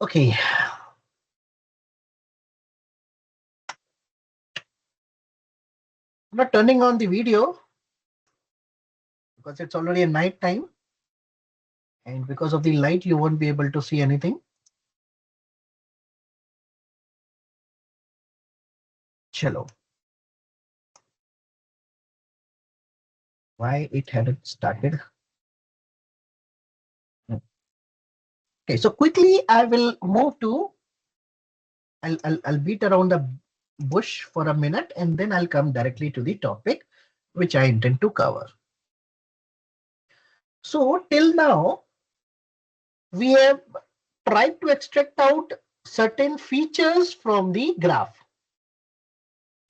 Okay. I'm not turning on the video because it's already a night time, and because of the light you won't be able to see anything. Chalo. Why it hadn't started? Okay, so quickly I will move to, I'll beat around the bush for a minute and then I'll come directly to the topic which I intend to cover. So till now we have tried to extract out certain features from the graph.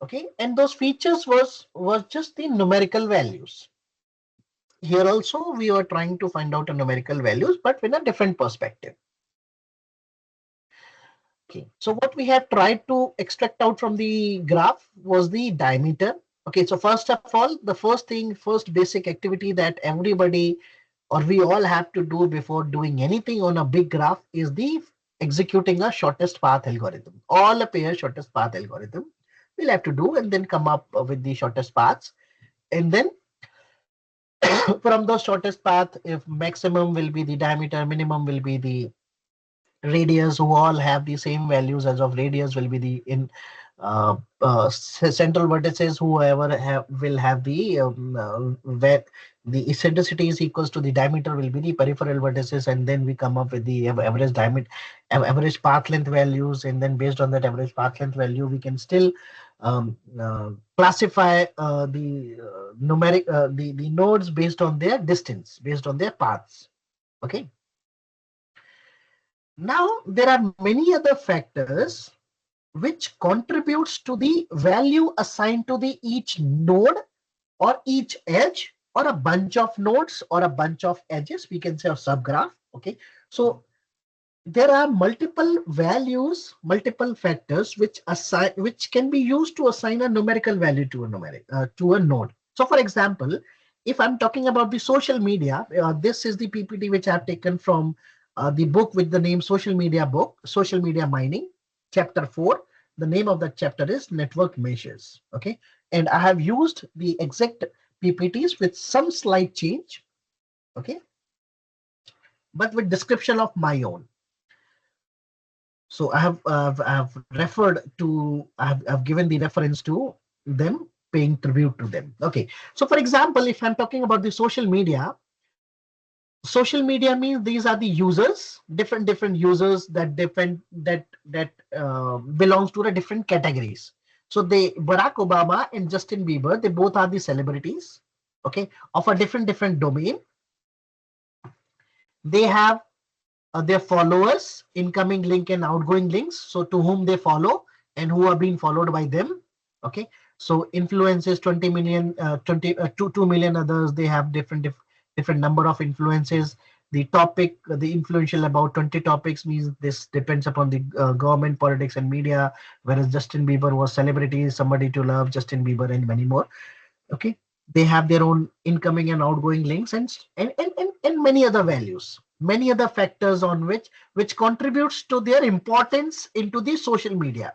Okay, and those features was just the numerical values. Here also we were trying to find out a numerical values, but with a different perspective. Okay, so what we have tried to extract out from the graph was the diameter. Okay, so first of all, the first basic activity that everybody or we all have to do before doing anything on a big graph is the executing a shortest path algorithm. All a pair shortest path algorithm we'll have to do and then come up with the shortest paths. And then from the shortest path, if maximum will be the diameter, minimum will be the radius, who all have the same values as of radius will be the in central vertices, whoever will have the where the eccentricity is equals to the diameter will be the peripheral vertices, and then we come up with the average diameter, average path length values, and then based on that average path length value we can still classify the numeric the nodes based on their distance, based on their paths. Okay. Now, there are many other factors which contributes to the value assigned to the each node or each edge or a bunch of nodes or a bunch of edges. We can say a subgraph. Okay. So there are multiple values, multiple factors which can be used to assign a numerical value to a node. So for example, if I'm talking about the social media, this is the PPT which I've taken from the book with the name Social Media Book, Social Media Mining, Chapter 4. The name of that chapter is Network Meshes. Okay. And I have used the exact PPTs with some slight change. Okay. But with description of my own. So I have referred to, I've given the reference to them, paying tribute to them. Okay. So for example, if I'm talking about the social media means these are the users, different users that belongs to the different categories. So they, Barack Obama and Justin Bieber, they both are the celebrities, okay, of a different domain. They have their followers, incoming link and outgoing links, so to whom they follow and who are being followed by them. Okay, so influences 20 million, 2 million others, they have different number of influences. The topic, the influential about 20 topics means this depends upon the government, politics and media, whereas Justin Bieber was celebrities, somebody to love, Justin Bieber and many more. Okay, they have their own incoming and outgoing links and many other values, many other factors on which contributes to their importance into the social media.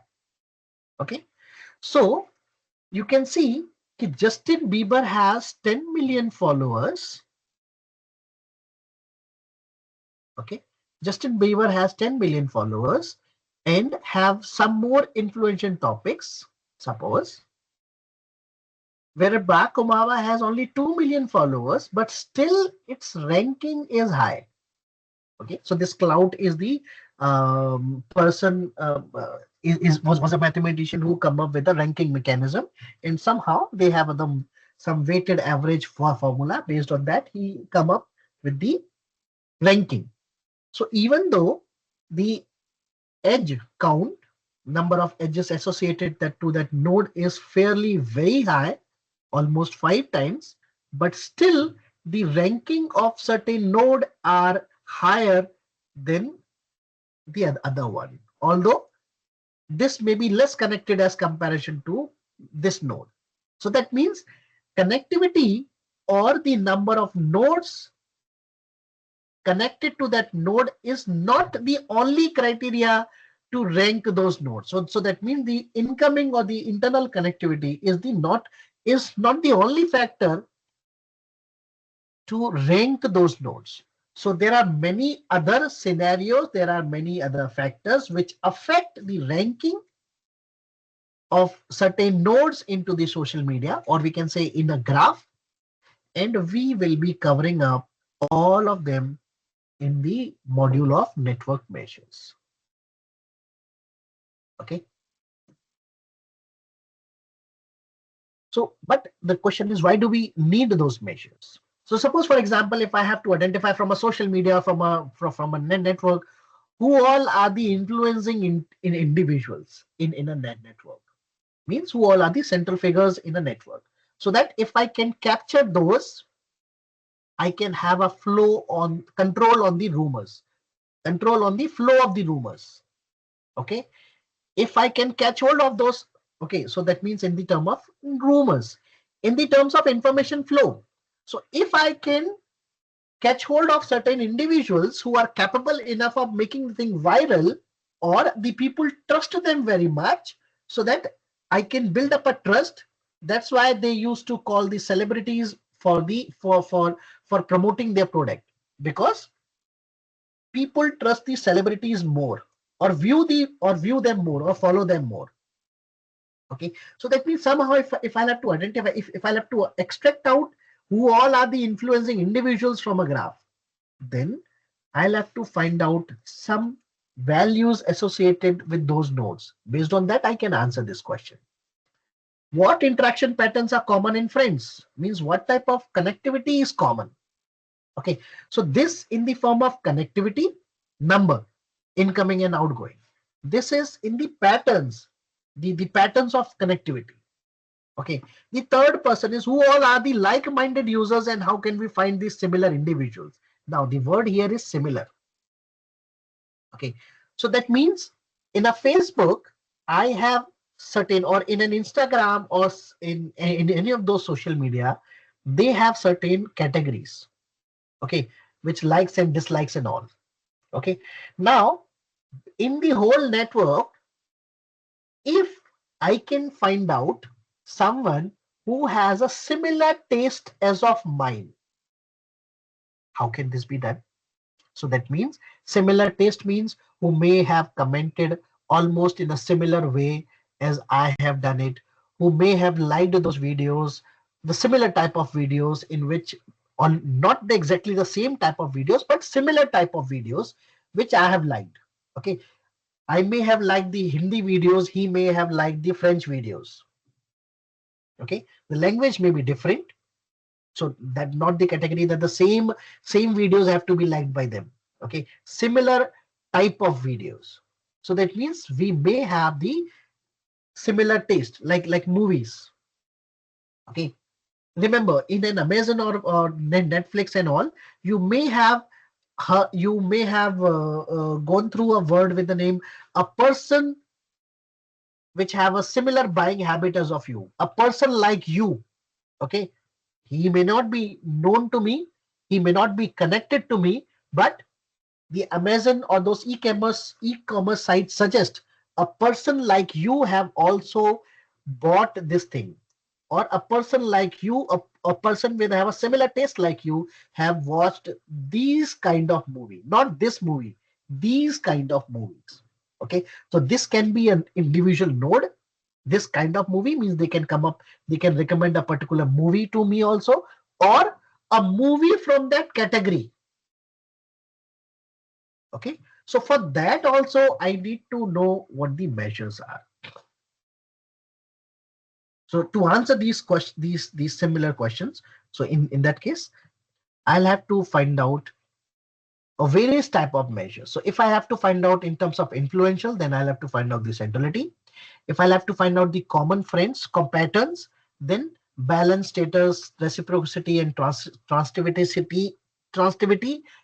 Okay, so you can see that Justin Bieber has 10 million followers. Okay, Justin Bieber has 10 million followers and have some more influential topics, suppose, where Barack Obama has only 2 million followers, but still its ranking is high. Okay, so this clout is the person was a mathematician who come up with a ranking mechanism, and somehow they have some weighted average for formula. Based on that, he come up with the ranking. So even though the edge count, number of edges associated to that node is fairly very high, almost 5 times, but still the ranking of certain node are higher than the other one, although this may be less connected as comparison to this node. So that means connectivity or the number of nodes connected to that node is not the only criteria to rank those nodes. So that means the incoming or the internal connectivity is not the only factor to rank those nodes. So there are many other scenarios, there are many other factors which affect the ranking of certain nodes into the social media, or we can say in a graph, and we will be covering up all of them in the module of network measures. Okay. So, but the question is, why do we need those measures? So suppose, for example, if I have to identify from a social media, from a network, who all are the influencing in individuals in a network, means who all are the central figures in a network, so that if I can capture those, I can have a flow on control on the rumors, control on the flow of the rumors. Okay. If I can catch hold of those, okay, so that means in the term of rumors, in the terms of information flow. So if I can catch hold of certain individuals who are capable enough of making the thing viral, or the people trust them very much, so that I can build up a trust. That's why they used to call the celebrities for promoting their product, because people trust the celebrities more, or view them more, or follow them more. Okay, so that means somehow if I'll have to identify, if I'll have to extract out who all are the influencing individuals from a graph, then I'll have to find out some values associated with those nodes. Based on that, I can answer this question. What interaction patterns are common in friends? Means what type of connectivity is common? Okay, so this in the form of connectivity, number, incoming and outgoing. This is in the patterns, the patterns of connectivity. Okay, the third person is who all are the like-minded users and how can we find these similar individuals. Now the word here is similar. Okay, so that means in a Facebook, I have certain, or in an Instagram, or in any of those social media, they have certain categories. Okay, which likes and dislikes and all. Okay, now in the whole network, if I can find out someone who has a similar taste as of mine, how can this be done? So that means similar taste means who may have commented almost in a similar way as I have done it, who may have liked those videos, the similar type of videos in which, on not exactly the same type of videos, but similar type of videos which I have liked. Okay, I may have liked the Hindi videos, he may have liked the French videos. Okay, the language may be different, so that not the category that the same videos have to be liked by them. Okay, similar type of videos. So that means we may have the similar taste, like movies. Okay, remember in an Amazon or Netflix and all, you may have gone through a word with the name a person which have a similar buying habit as of you, a person like you. Okay, he may not be known to me, he may not be connected to me, but the Amazon or those e-commerce sites suggest a person like you have also bought this thing, or a person like you, a person with have a similar taste like you, have watched these kind of movie, not this movie, these kind of movies. Okay, so this can be an individual node. This kind of movie means they can come up, they can recommend a particular movie to me also, or a movie from that category. Okay, so for that also I need to know what the measures are. So to answer these questions, these similar questions, so in that case, I'll have to find out a various type of measures. So if I have to find out in terms of influential, then I'll have to find out the centrality. If I'll have to find out the common friends, patterns, then balance, status, reciprocity, and transitivity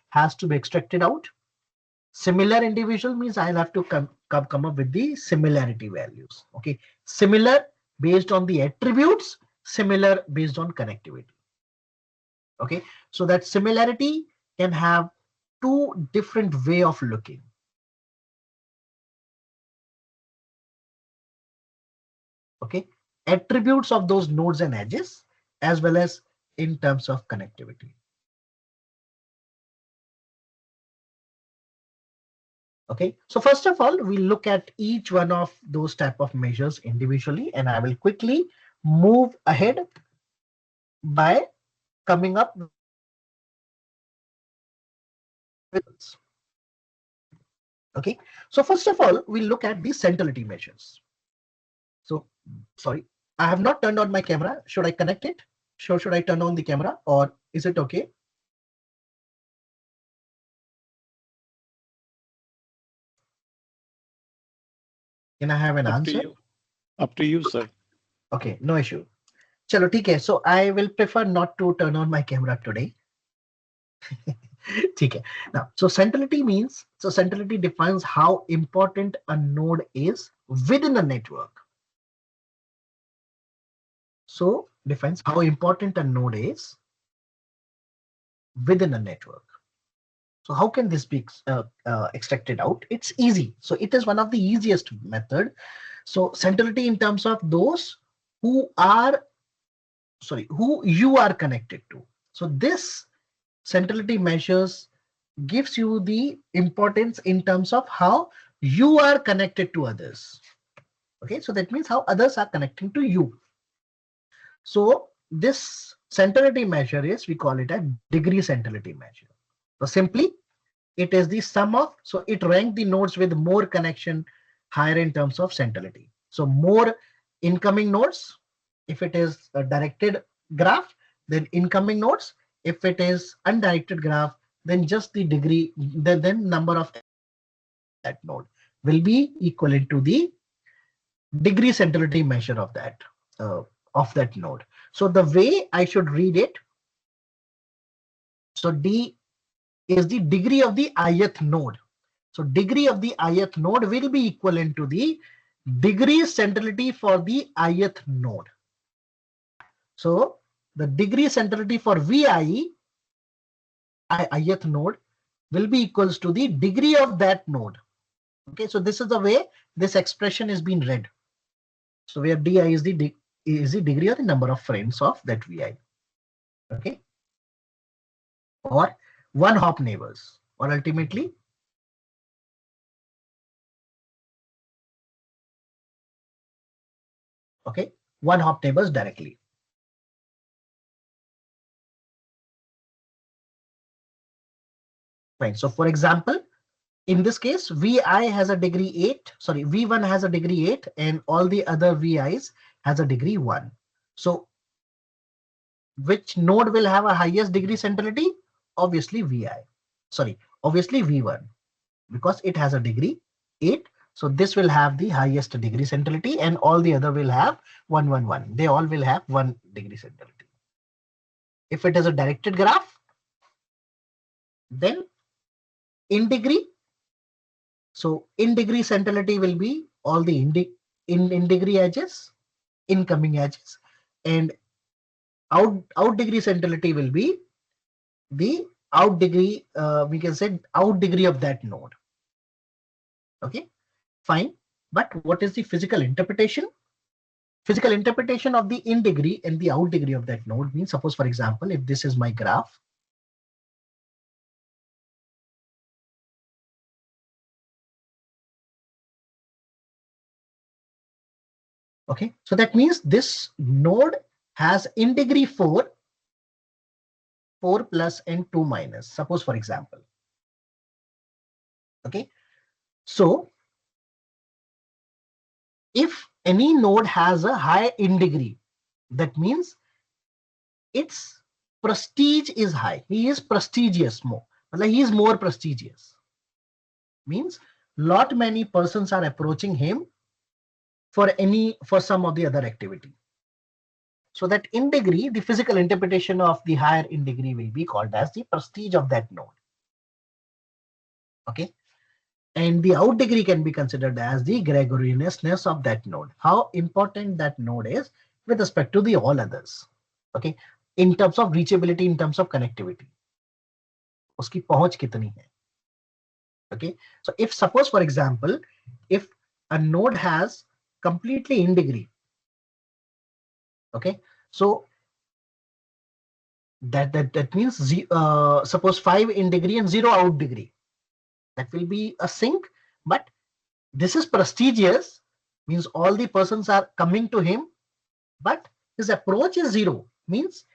has to be extracted out. Similar individual means I'll have to come up with the similarity values. Okay, similar based on the attributes, similar based on connectivity. Okay, so that similarity can have two different way of looking. Okay, attributes of those nodes and edges, as well as in terms of connectivity. Okay, so first of all, we look at each one of those type of measures individually, and I will quickly move ahead by coming up with. Okay, so first of all, we look at the centrality measures. So, sorry, I have not turned on my camera. Should I connect it? Should I turn on the camera, or is it okay? Can I have an answer? Up to you, sir. Okay, no issue. Chalo, ठीक है. So I will prefer not to turn on my camera today. ठीक है. Now, so centrality means, so centrality defines how important a node is within a network. So defines how important a node is within a network. So how can this be extracted out? It's easy. So it is one of the easiest method. So centrality in terms of those who you are connected to. So this centrality measures gives you the importance in terms of how you are connected to others. Okay, so that means how others are connecting to you. So this centrality measure is, we call it a degree centrality measure. So simply, it is the sum of, so it ranked the nodes with more connection higher in terms of centrality. So more incoming nodes, if it is a directed graph, then incoming nodes. If it is undirected graph, then just the degree, then number of that node will be equivalent to the degree centrality measure of that node. So the way I should read it, so D is the degree of the ith node. So degree of the ith node will be equivalent to the degree centrality for the ith node. So the degree centrality for VI, ith node, will be equals to the degree of that node. Okay, so this is the way this expression is being read. So where Di is the degree of the number of frames of that VI. Okay, or one hop neighbors, or ultimately okay, one hop neighbors directly. Fine. So for example, in this case, VI has a degree 8, sorry, V1 has a degree 8, and all the other VIs has a degree 1. So which node will have a highest degree centrality? Obviously VI. Sorry, obviously V1, because it has a degree 8. So this will have the highest degree centrality, and all the other will have 1, 1, 1. They all will have 1 degree centrality. If it is a directed graph, then in degree, so in degree centrality will be all the in degree edges, incoming edges, and out degree centrality will be the out degree, we can say out degree of that node. Okay, fine. But what is the physical interpretation? Physical interpretation of the in degree and the out degree of that node means, suppose for example, if this is my graph, okay, so that means this node has in degree 4 plus and 2 minus, suppose for example. Okay, so if any node has a high in degree, that means its prestige is high. He is prestigious more. He is more prestigious. Means lot many persons are approaching him for some of the other activity. So that in degree, the physical interpretation of the higher in degree will be called as the prestige of that node. Okay, and the out degree can be considered as the Gregorianisness of that node. How important that node is with respect to the all others. Okay, in terms of reachability, in terms of connectivity, उसकी पहुंच कितनी है. Okay, so if suppose, for example, if a node has completely in degree, okay, so that means suppose 5 in degree and 0 out degree, that will be a sync. But this is prestigious, means all the persons are coming to him, but his approach is 0, means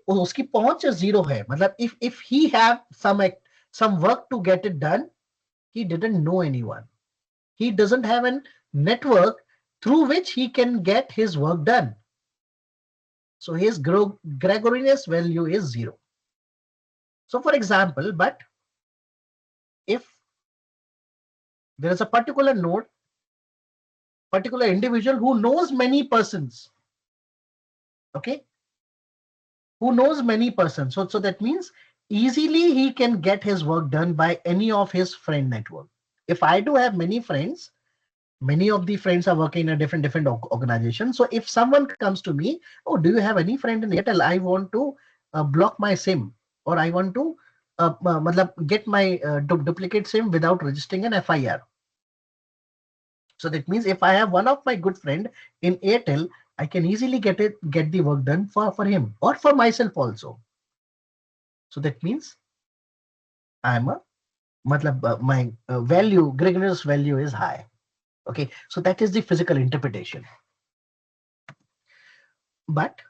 उसकी पहुंच 0 है. मतलब if he have some work to get it done, he didn't know anyone. He doesn't have a network through which he can get his work done. So his Gregorianus value is 0. So for example, but if there is a particular node, particular individual who knows many persons, okay, who knows many persons. So that means easily he can get his work done by any of his friend network. If I do have many friends, many of the friends are working in a different organization. So if someone comes to me, oh, do you have any friend in Airtel? I want to block my SIM, or I want to get my duplicate SIM without registering an FIR. So that means if I have one of my good friend in Airtel, I can easily get the work done for him or for myself also. So that means I'm a my value, Gregorius value is high. Okay, so that is the physical interpretation. But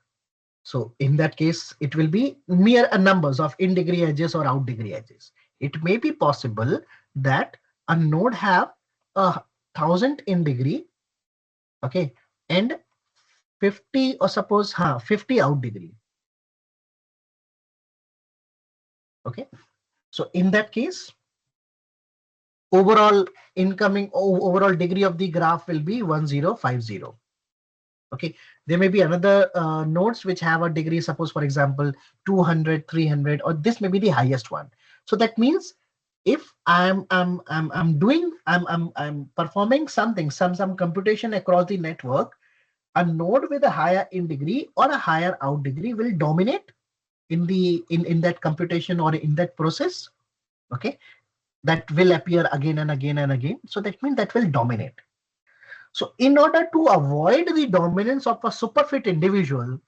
so in that case, it will be mere numbers of in degree edges or out degree edges. It may be possible that a node have 1,000 in degree, okay, and 50, or suppose 50 out degree. Okay, so in that case, overall overall degree of the graph will be 1050. Okay, there may be another nodes which have a degree, suppose for example 200, 300, or this may be the highest one. So that means if I'm performing some computation across the network, a node with a higher in degree or a higher out degree will dominate in that computation or in that process. Okay, that will appear again and again and again. So that means that will dominate. So in order to avoid the dominance of a superfit individual,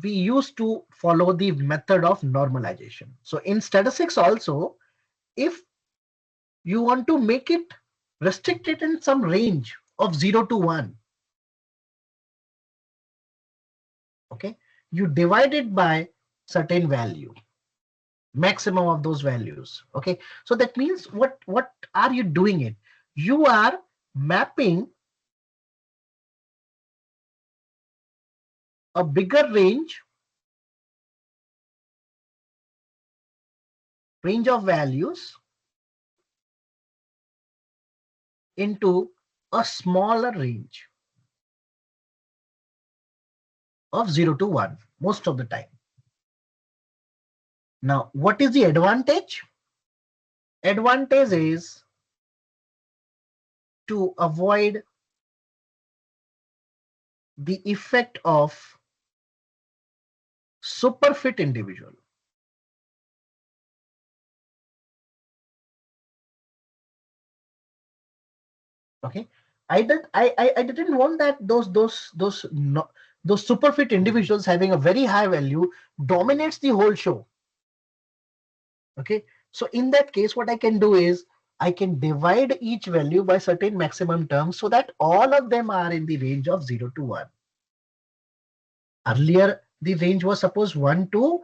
we used to follow the method of normalization. So in statistics also, if you want to make it restricted in some range of 0 to 1, okay, you divide it by certain value, maximum of those values. Okay, so that means what are you doing it? You are mapping a bigger range of values into a smaller range of 0 to 1 most of the time. Now, what is the advantage? Advantage is to avoid the effect of superfit individual. Okay, I didn't want that those superfit individuals having a very high value dominates the whole show. Okay, so in that case, what I can do is I can divide each value by certain maximum terms so that all of them are in the range of 0 to 1. Earlier, the range was suppose 1 to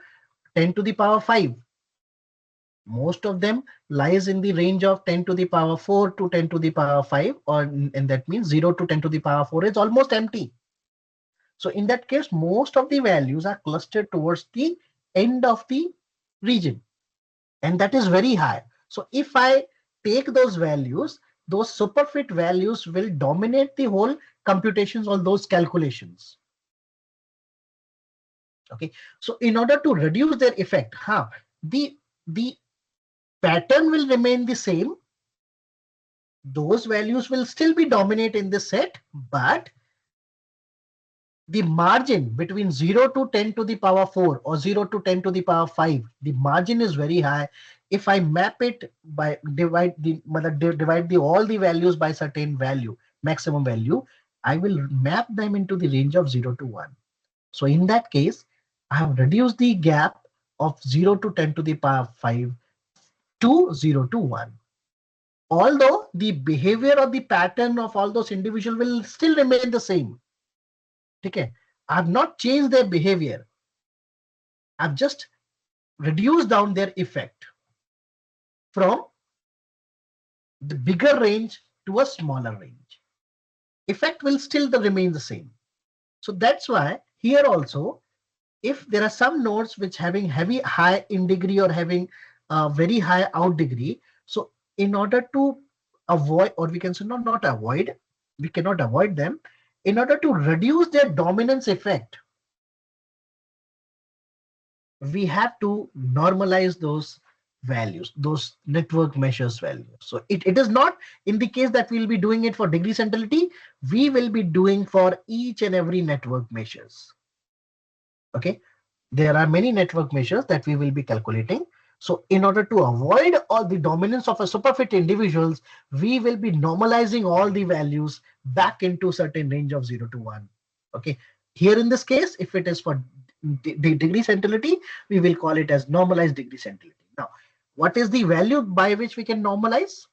10 to the power 5. Most of them lies in the range of 10 to the power 4 to 10 to the power 5, and that means 0 to 10 to the power 4 is almost empty. So in that case, most of the values are clustered towards the end of the region, and that is very high. So if I take those values, those superfit values will dominate the whole computations or those calculations. Okay, so in order to reduce their effect, the pattern will remain the same. Those values will still be dominate in this set, but the margin between 0 to 10 to the power 4 or 0 to 10 to the power 5, the margin is very high. If I map it by divide the all the values by certain value, maximum value, I will map them into the range of 0 to 1. So in that case, I have reduced the gap of 0 to 10 to the power 5 to 0 to 1. Although the behavior or the pattern of all those individuals will still remain the same. Okay, I have not changed their behavior. I've just reduced down their effect from the bigger range to a smaller range. Effect will still remain the same. So that's why here also, if there are some nodes which having heavy high in degree or having very high out degree, so in order to avoid, or we can say not avoid, we cannot avoid them, in order to reduce their dominance effect, we have to normalize those values, those network measures values. So it is not in the case that we'll be doing it for degree centrality, we will be doing for each and every network measures. Okay, there are many network measures that we will be calculating. So in order to avoid all the dominance of a superfit individuals, we will be normalizing all the values back into certain range of 0 to 1. Okay, here in this case, if it is for the degree centrality, we will call it as normalized degree centrality. Now, what is the value by which we can normalize?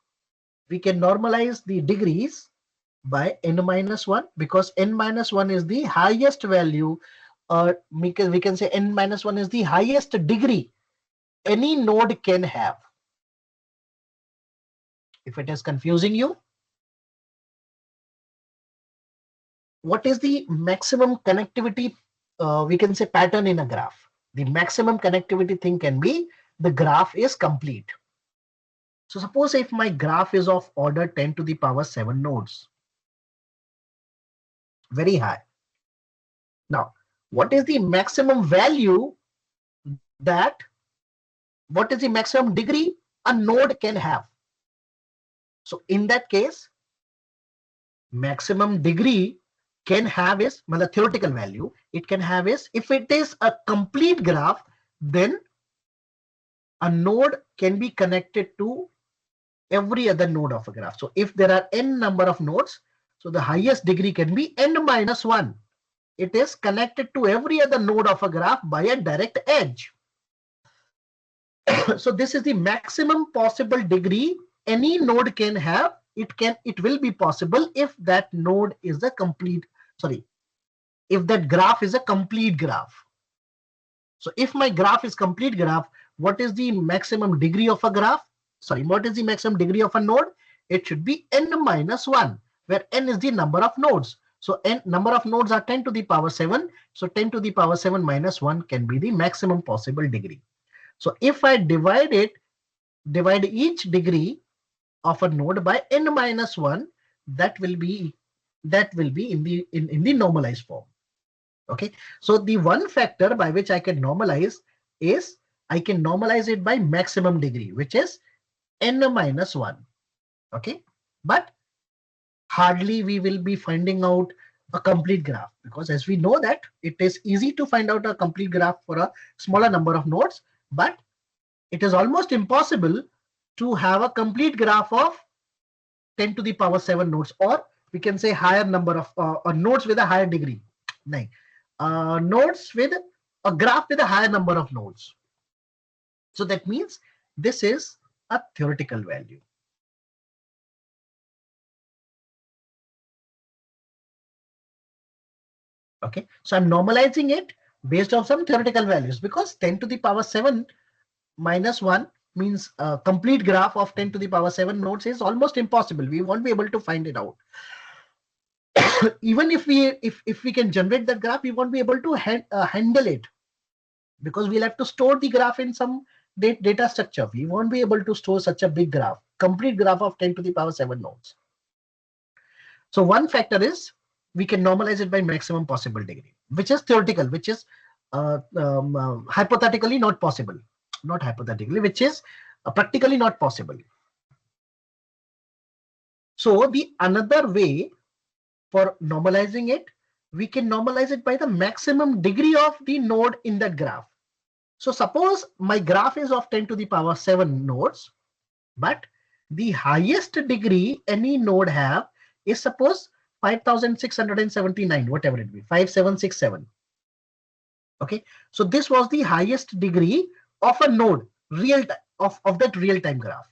We can normalize the degrees by n minus 1, because n minus 1 is the highest value, or we can say n minus 1 is the highest degree any node can have. If it is confusing you, what is the maximum connectivity, we can say pattern in a graph? The maximum connectivity thing can be the graph is complete. So suppose if my graph is of order 10 to the power 7 nodes, very high. Now, what is the maximum value that, what is the maximum degree a node can have? So in that case, maximum degree can have is the theoretical value it can have is, if it is a complete graph, then a node can be connected to every other node of a graph. So if there are n number of nodes, so the highest degree can be n minus 1. It is connected to every other node of a graph by a direct edge. So this is the maximum possible degree any node can have. It will be possible if that node is a complete, sorry, if that graph is a complete graph. So if my graph is complete graph, what is the maximum degree of a graph? Sorry, what is the maximum degree of a node? It should be n minus 1, where n is the number of nodes. So n number of nodes are 10 to the power 7. So 10 to the power 7 minus 1 can be the maximum possible degree. So if I divide each degree of a node by n minus 1, that will be in the normalized form. Okay, so the one factor by which I can normalize is I can normalize it by maximum degree, which is n minus 1. Okay, but hardly we will be finding out a complete graph, because as we know that it is easy to find out a complete graph for a smaller number of nodes, but it is almost impossible to have a complete graph of 10 to the power 7 nodes, or we can say higher number of nodes with a higher degree. Nodes with a graph with a higher number of nodes. So that means this is a theoretical value. Okay, so I'm normalizing it based on some theoretical values, because 10 to the power 7 minus 1 means a complete graph of 10 to the power 7 nodes is almost impossible. We won't be able to find it out. Even if we can generate that graph, we won't be able to handle it, because we'll have to store the graph in some data structure. We won't be able to store such a big graph, complete graph of 10 to the power 7 nodes. So one factor is we can normalize it by maximum possible degree, which is theoretical, which is hypothetically not possible. Not hypothetically, which is practically not possible. So the another way for normalizing it we can normalize it by the maximum degree of the node in that graph. So suppose my graph is of 10 to the power 7 nodes, but the highest degree any node have is suppose 5679, whatever it be, 5767. Okay, so this was the highest degree of a node of that real-time graph.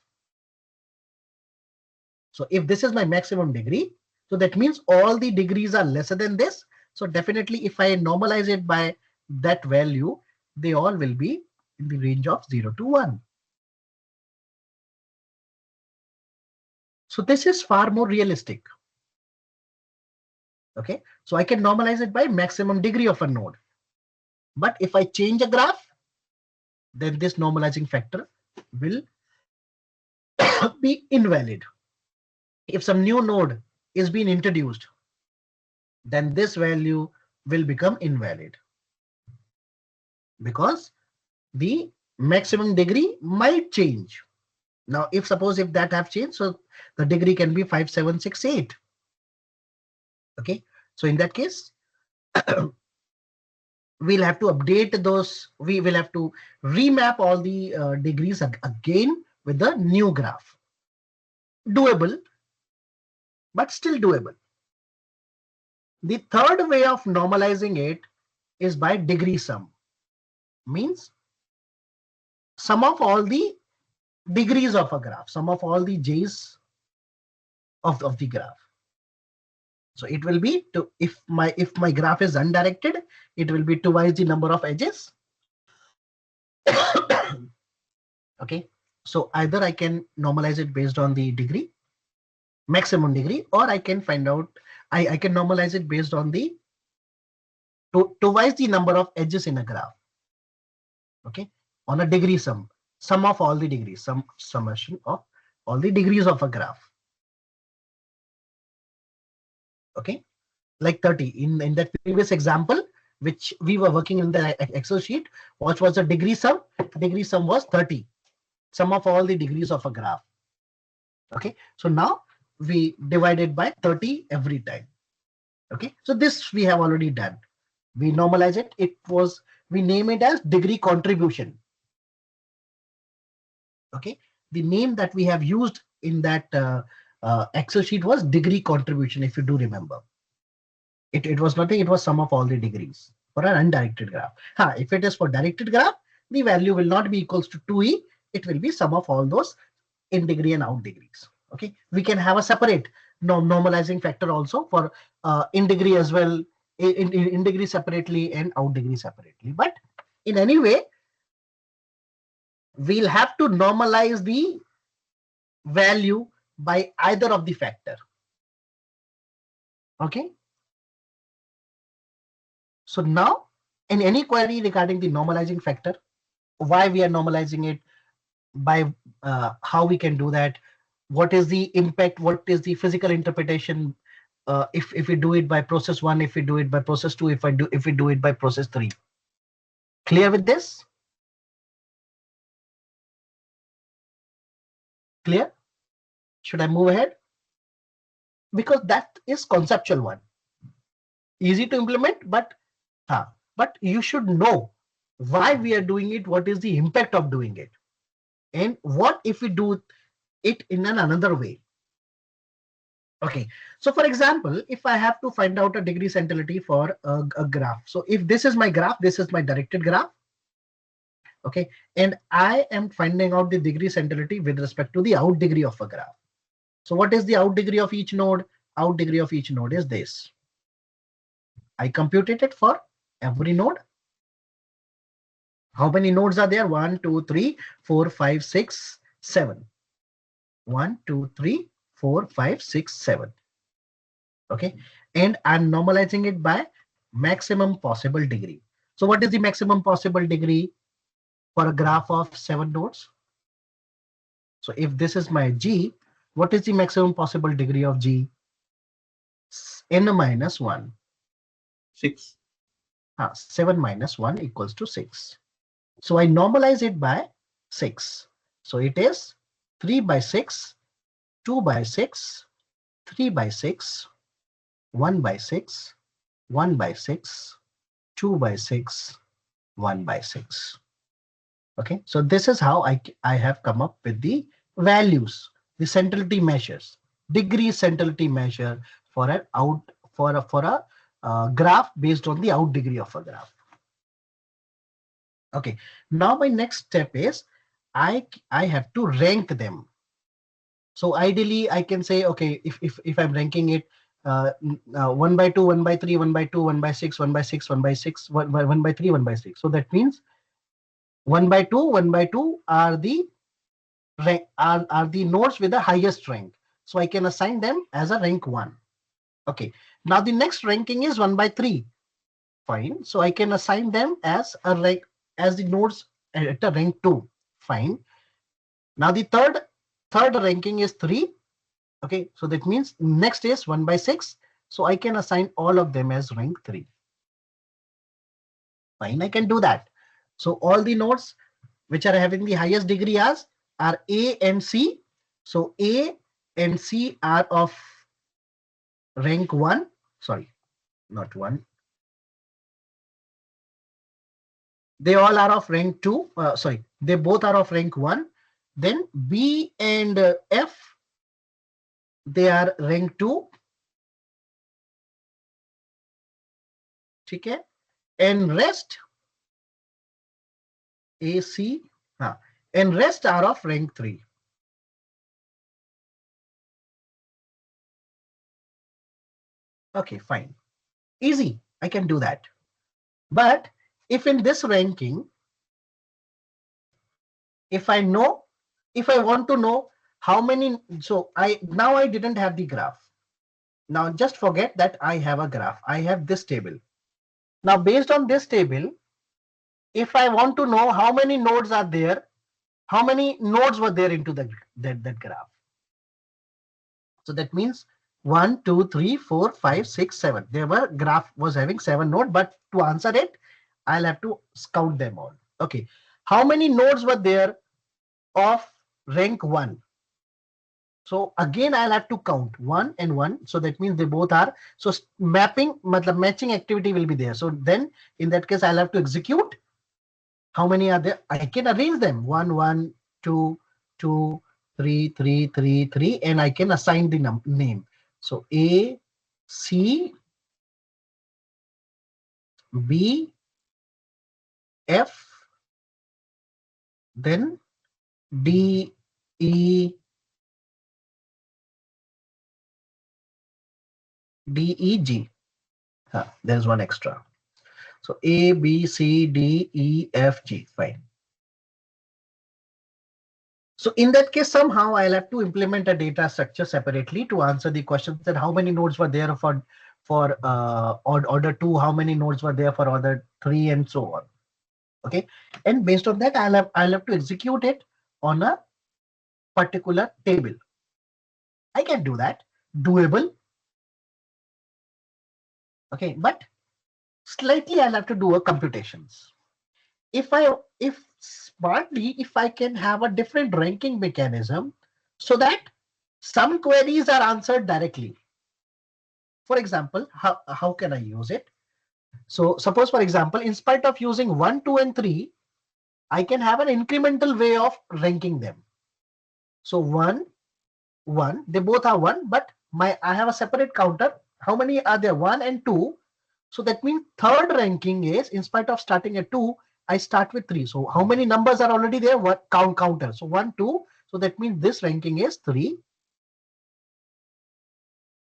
So if this is my maximum degree, so that means all the degrees are lesser than this. So definitely if I normalize it by that value, they all will be in the range of 0 to 1. So this is far more realistic. Okay, so I can normalize it by maximum degree of a node. But if I change a graph, then this normalizing factor will be invalid. If some new node is being introduced, then this value will become invalid because the maximum degree might change. Now, if suppose if that have changed, so the degree can be 5768. Okay, so in that case, we'll have to update those. We will have to remap all the degrees again with the new graph. Doable, but still doable. The third way of normalizing it is by degree sum. Means sum of all the degrees of a graph, sum of all the j's of the graph. So it will be to if my graph is undirected, it will be twice the number of edges. Okay, so either I can normalize it based on the degree, maximum degree, or I can find out I can normalize it based on the twice the number of edges in a graph. Okay, on a degree sum of all the degrees, summation of all the degrees of a graph. Okay, like 30 in that previous example which we were working in the Excel sheet, what was the degree sum? Degree sum was 30, sum of all the degrees of a graph. Okay, so now we divide it by 30 every time. Okay, so this we have already done. We normalize it. We name it as degree contribution. Okay, the name that we have used in that Excel sheet was degree contribution, if you do remember. It was nothing, it was sum of all the degrees for an undirected graph. If it is for directed graph, the value will not be equals to 2e, it will be sum of all those in degree and out degrees. Okay, we can have a separate normalizing factor also for in degree as well, in degree separately and out degree separately. But in any way, we'll have to normalize the value by either of the factor. Okay, so now in any query regarding the normalizing factor, why we are normalizing it, by how we can do that, what is the impact, what is the physical interpretation, if we do it by process 1, if we do it by process 2, if we do it by process 3. Clear with this? Clear? Should I move ahead? Because that is conceptual one, easy to implement, but you should know why we are doing it, what is the impact of doing it, and what if we do it in another way. Okay, so for example, if I have to find out a degree centrality for a graph, so if this is my graph, this is my directed graph. Okay, and I am finding out the degree centrality with respect to the out degree of a graph. So what is the out degree of each node? Out degree of each node is this. I computed it for every node. How many nodes are there? 1, 2, 3, 4, 5, 6, 7. 1, 2, 3, 4, 5, 6, 7. Okay, and I'm normalizing it by maximum possible degree. So what is the maximum possible degree for a graph of 7 nodes? So if this is my G, what is the maximum possible degree of G? N minus 1. 6. 7 minus 1 equals to 6. So I normalize it by 6. So it is 3 by 6, 2 by 6, 3 by 6, 1 by 6, 1 by 6, 2 by 6, 1 by 6. Okay, so this is how I have come up with the values, the centrality measures, degree centrality measure for an out for a graph based on the out degree of a graph. Okay, now my next step is I have to rank them. So ideally I can say, okay, if I'm ranking it 1 by 2, 1 by 3, 1 by 2, 1 by 6, 1 by 6, 1 by 6, 1 by 3, 1 by 6. So that means 1 by 2, 1 by 2 are the are the nodes with the highest rank. So I can assign them as a rank 1. Okay. Now the next ranking is 1 by 3. Fine. So I can assign them as a rank as the nodes at a rank 2. Fine. Now the third ranking is 3. Okay. So that means next is 1 by 6. So I can assign all of them as rank 3. Fine. I can do that. So all the nodes which are having the highest degree as are A and C. So A and C are of rank 1. Sorry, not 1. They all are of rank 2. Sorry, they both are of rank 1. Then B and F, they are rank 2. Okay. And rest A, C, and rest are of rank 3. Okay, fine. Easy. I can do that. But if in this ranking, if I want to know how many, so I didn't have the graph. Now just forget that I have a graph. I have this table. Now based on this table, if I want to know how many nodes are there, how many nodes were there into that graph. So that means 1, 2, 3, 4, 5, 6, 7. There were graph was having 7 nodes, but to answer it, I'll have to count them all. Okay. How many nodes were there of rank 1? So again, I'll have to count 1 and 1. So that means they both are. So matching activity will be there. So then in that case, I'll have to execute. How many are there? I can arrange them 1, 1, 2, 2, 3, 3, 3, 3, and I can assign the name. So A, C, B, F, then D, E, D, E, G. There's one extra. So A, B, C, D, E, F, G. Fine. So in that case, somehow I'll have to implement a data structure separately to answer the questions that how many nodes were there for order 2, how many nodes were there for order 3, and so on. Okay, and based on that, I'll have to execute it on a particular table. I can do that, doable. Okay, but slightly I'll have to do a computations. If smartly, if I can have a different ranking mechanism so that some queries are answered directly. For example, how can I use it? So suppose, for example, in spite of using 1, 2, and 3, I can have an incremental way of ranking them. So 1, 1, they both are 1, but I have a separate counter. How many are there? 1 and 2. So that means third ranking is, in spite of starting at 2, I start with 3. So how many numbers are already there? What counter? So 1, 2. So that means this ranking is 3.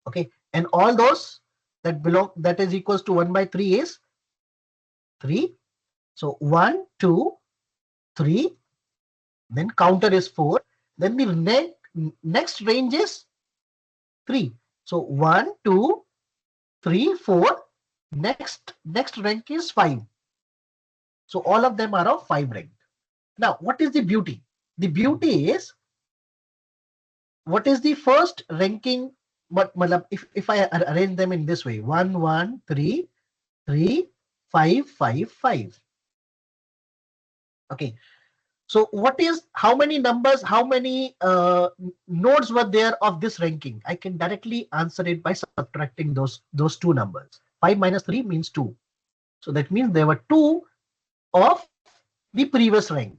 Okay, and all those that is equals to 1 by 3 is 3. So 1, 2, 3. Then counter is 4. Then the next range is 3. So 1, 2, 3, 4. Next rank is 5. So all of them are of 5 rank. Now, what is the beauty? The beauty is, what is the first ranking? But if I arrange them in this way, 1, 1, 3, 3, 5, 5, 5. Okay. So what is, how many numbers, how many nodes were there of this ranking? I can directly answer it by subtracting those two numbers, 5 minus 3 means 2. So that means there were 2 of the previous rank.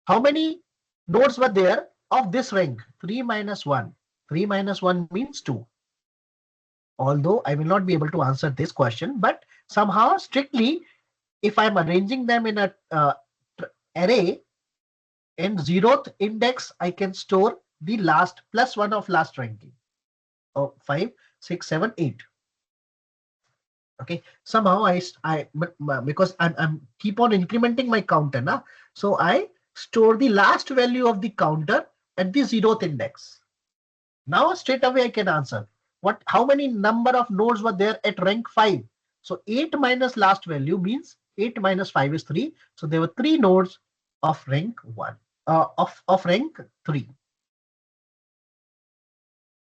How many nodes were there of this rank? 3 minus 1. 3 minus 1 means 2. Although I will not be able to answer this question, but somehow strictly, if I'm arranging them in a array and zeroth index, I can store the last plus 1 of last ranking. Oh, 5, 6, 7, 8. Okay, somehow because I'm keep on incrementing my counter now, so I store the last value of the counter at the zeroth index. Now straight away I can answer how many number of nodes were there at rank 5. So 8 minus last value means 8 minus 5 is 3. So there were 3 nodes of rank 1 of rank 3.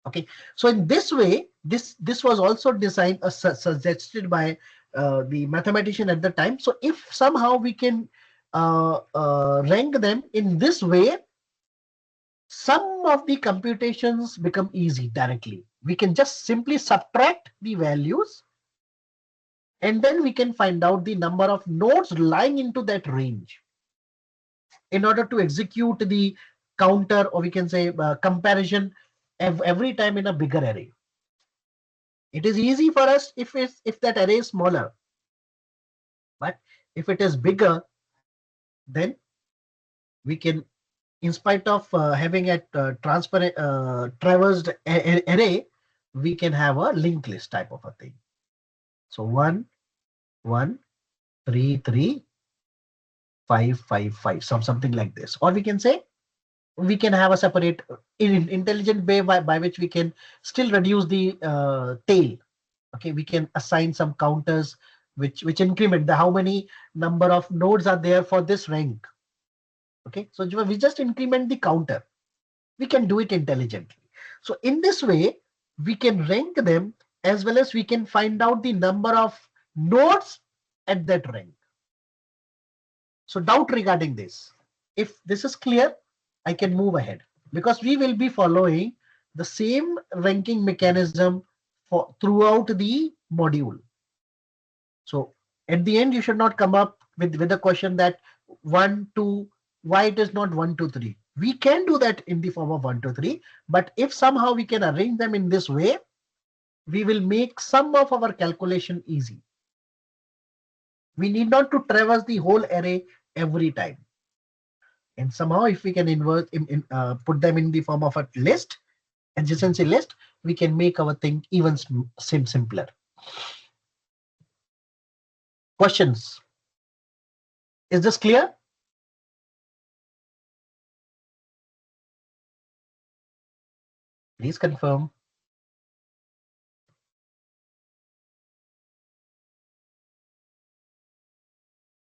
Okay, so in this way, this was also designed suggested by the mathematician at the time. So if somehow we can rank them in this way, some of the computations become easy directly. We can just simply subtract the values, and then we can find out the number of nodes lying into that range in order to execute the counter, or we can say comparison every time in a bigger array. It is easy for us if that array is smaller, but if it is bigger, then we can, in spite of having a transparent traversed array, we can have a linked list type of a thing. So 1, 1, 3, 3, 5, 5, 5, something like this. Or we can say we can have a separate intelligent way by which we can still reduce the tail. Okay, we can assign some counters which increment the how many number of nodes are there for this rank. Okay, so we just increment the counter. We can do it intelligently. So in this way, we can rank them as well as we can find out the number of nodes at that rank. So doubt regarding this. If this is clear, I can move ahead, because we will be following the same ranking mechanism for throughout the module. So at the end, you should not come up with a question that 1, 2, why it is not 1, 2, 3. We can do that in the form of 1, 2, 3. But if somehow we can arrange them in this way, we will make some of our calculation easy. We need not to traverse the whole array every time. And somehow if we can put them in the form of a list, adjacency list, we can make our thing even simpler. Questions? Is this clear? Please confirm.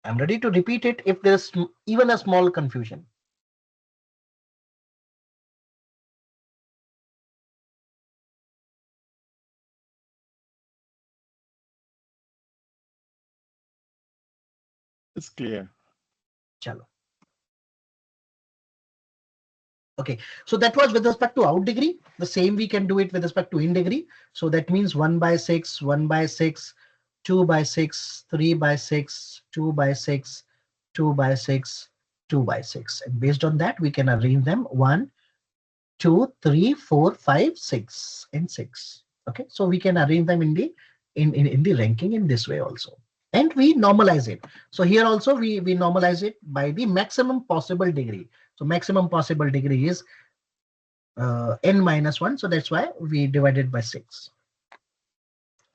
I'm ready to repeat it if there's even a small confusion. It's clear. Chalo. Okay, so that was with respect to out degree. The same we can do it with respect to in degree. So that means 1 by 6, 1 by 6, 2 by 6, 3 by 6, 2 by 6, 2 by 6, 2 by 6. And based on that, we can arrange them 1, 2, 3, 4, 5, 6, and 6. Okay, so we can arrange them in the ranking in this way also. And we normalize it. So here also we normalize it by the maximum possible degree. So maximum possible degree is n minus 1. So that's why we divide it by 6.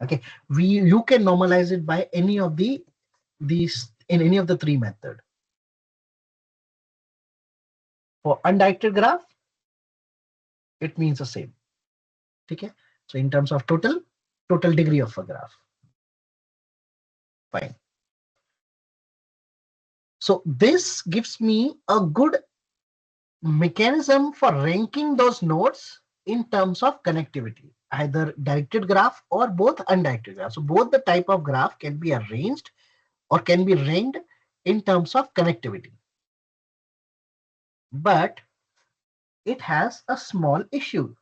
Okay, you can normalize it by any of these in any of the 3 method. For undirected graph, it means the same. Okay, so in terms of total degree of a graph. Fine. So this gives me a good mechanism for ranking those nodes in terms of connectivity, either directed graph or both undirected graph. So both the type of graph can be arranged or can be ranked in terms of connectivity. But it has a small issue.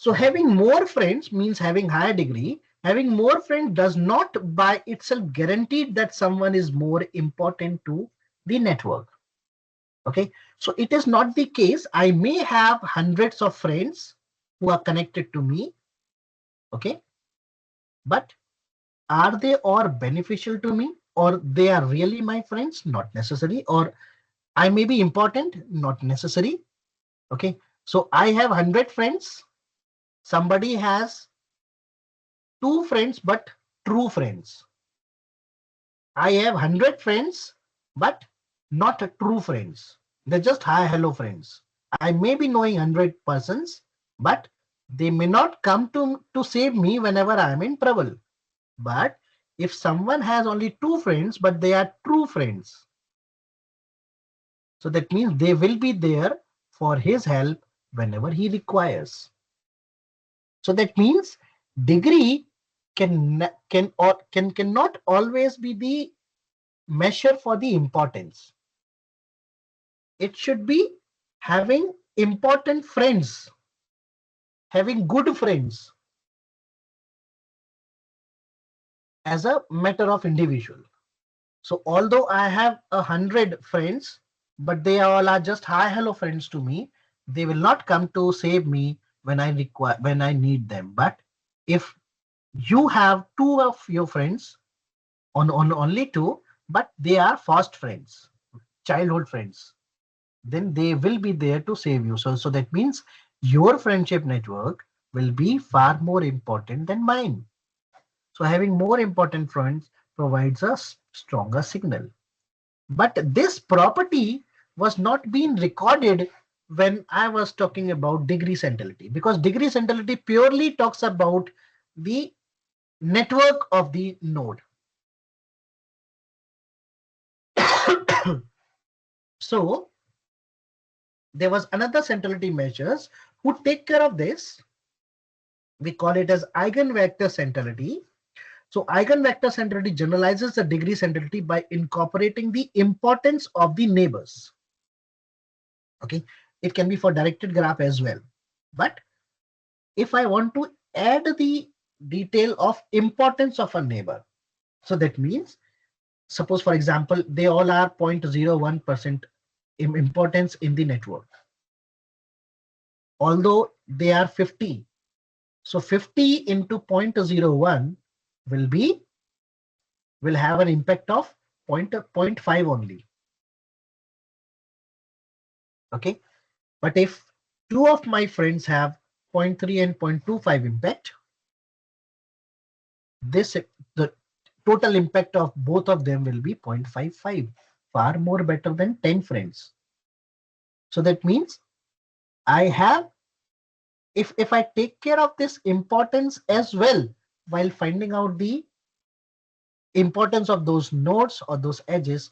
So having more friends means having higher degree. Having more friends does not by itself guarantee that someone is more important to the network. Okay, so it is not the case. I may have hundreds of friends who are connected to me. Okay, but are they all beneficial to me, or they are really my friends? Not necessary. Or I may be important? Not necessary. Okay, so I have 100 friends. Somebody has two friends, but true friends. I have 100 friends, but not true friends. They're just hi, hello friends. I may be knowing 100 persons, but they may not come to save me whenever I am in trouble. But if someone has only two friends, but they are true friends, so that means they will be there for his help whenever he requires. So that means degree cannot always be the measure for the importance. It should be having important friends, having good friends as a matter of individual. So although I have 100 friends, but they all are just hi hello friends to me, they will not come to save me when I need them. But if you have two of your friends, on only two, but they are fast friends, childhood friends, then they will be there to save you. So that means your friendship network will be far more important than mine. So having more important friends provides a stronger signal. But this property was not being recorded when I was talking about degree centrality, because degree centrality purely talks about the network of the node. So there was another centrality measures who take care of this. We call it as eigenvector centrality. So eigenvector centrality generalizes the degree centrality by incorporating the importance of the neighbors. Okay, it can be for directed graph as well. But if I want to add the detail of importance of a neighbor, so that means suppose for example they all are 0.01% importance in the network, although they are 50. So 50 into 0.01 will be will have an impact of zero point 0.5 only. Okay, but if two of my friends have zero point 0.3 and 0.25 impact, this the total impact of both of them will be 0.55, far more better than 10 friends. So that means I have, if I take care of this importance as well while finding out the importance of those nodes or those edges,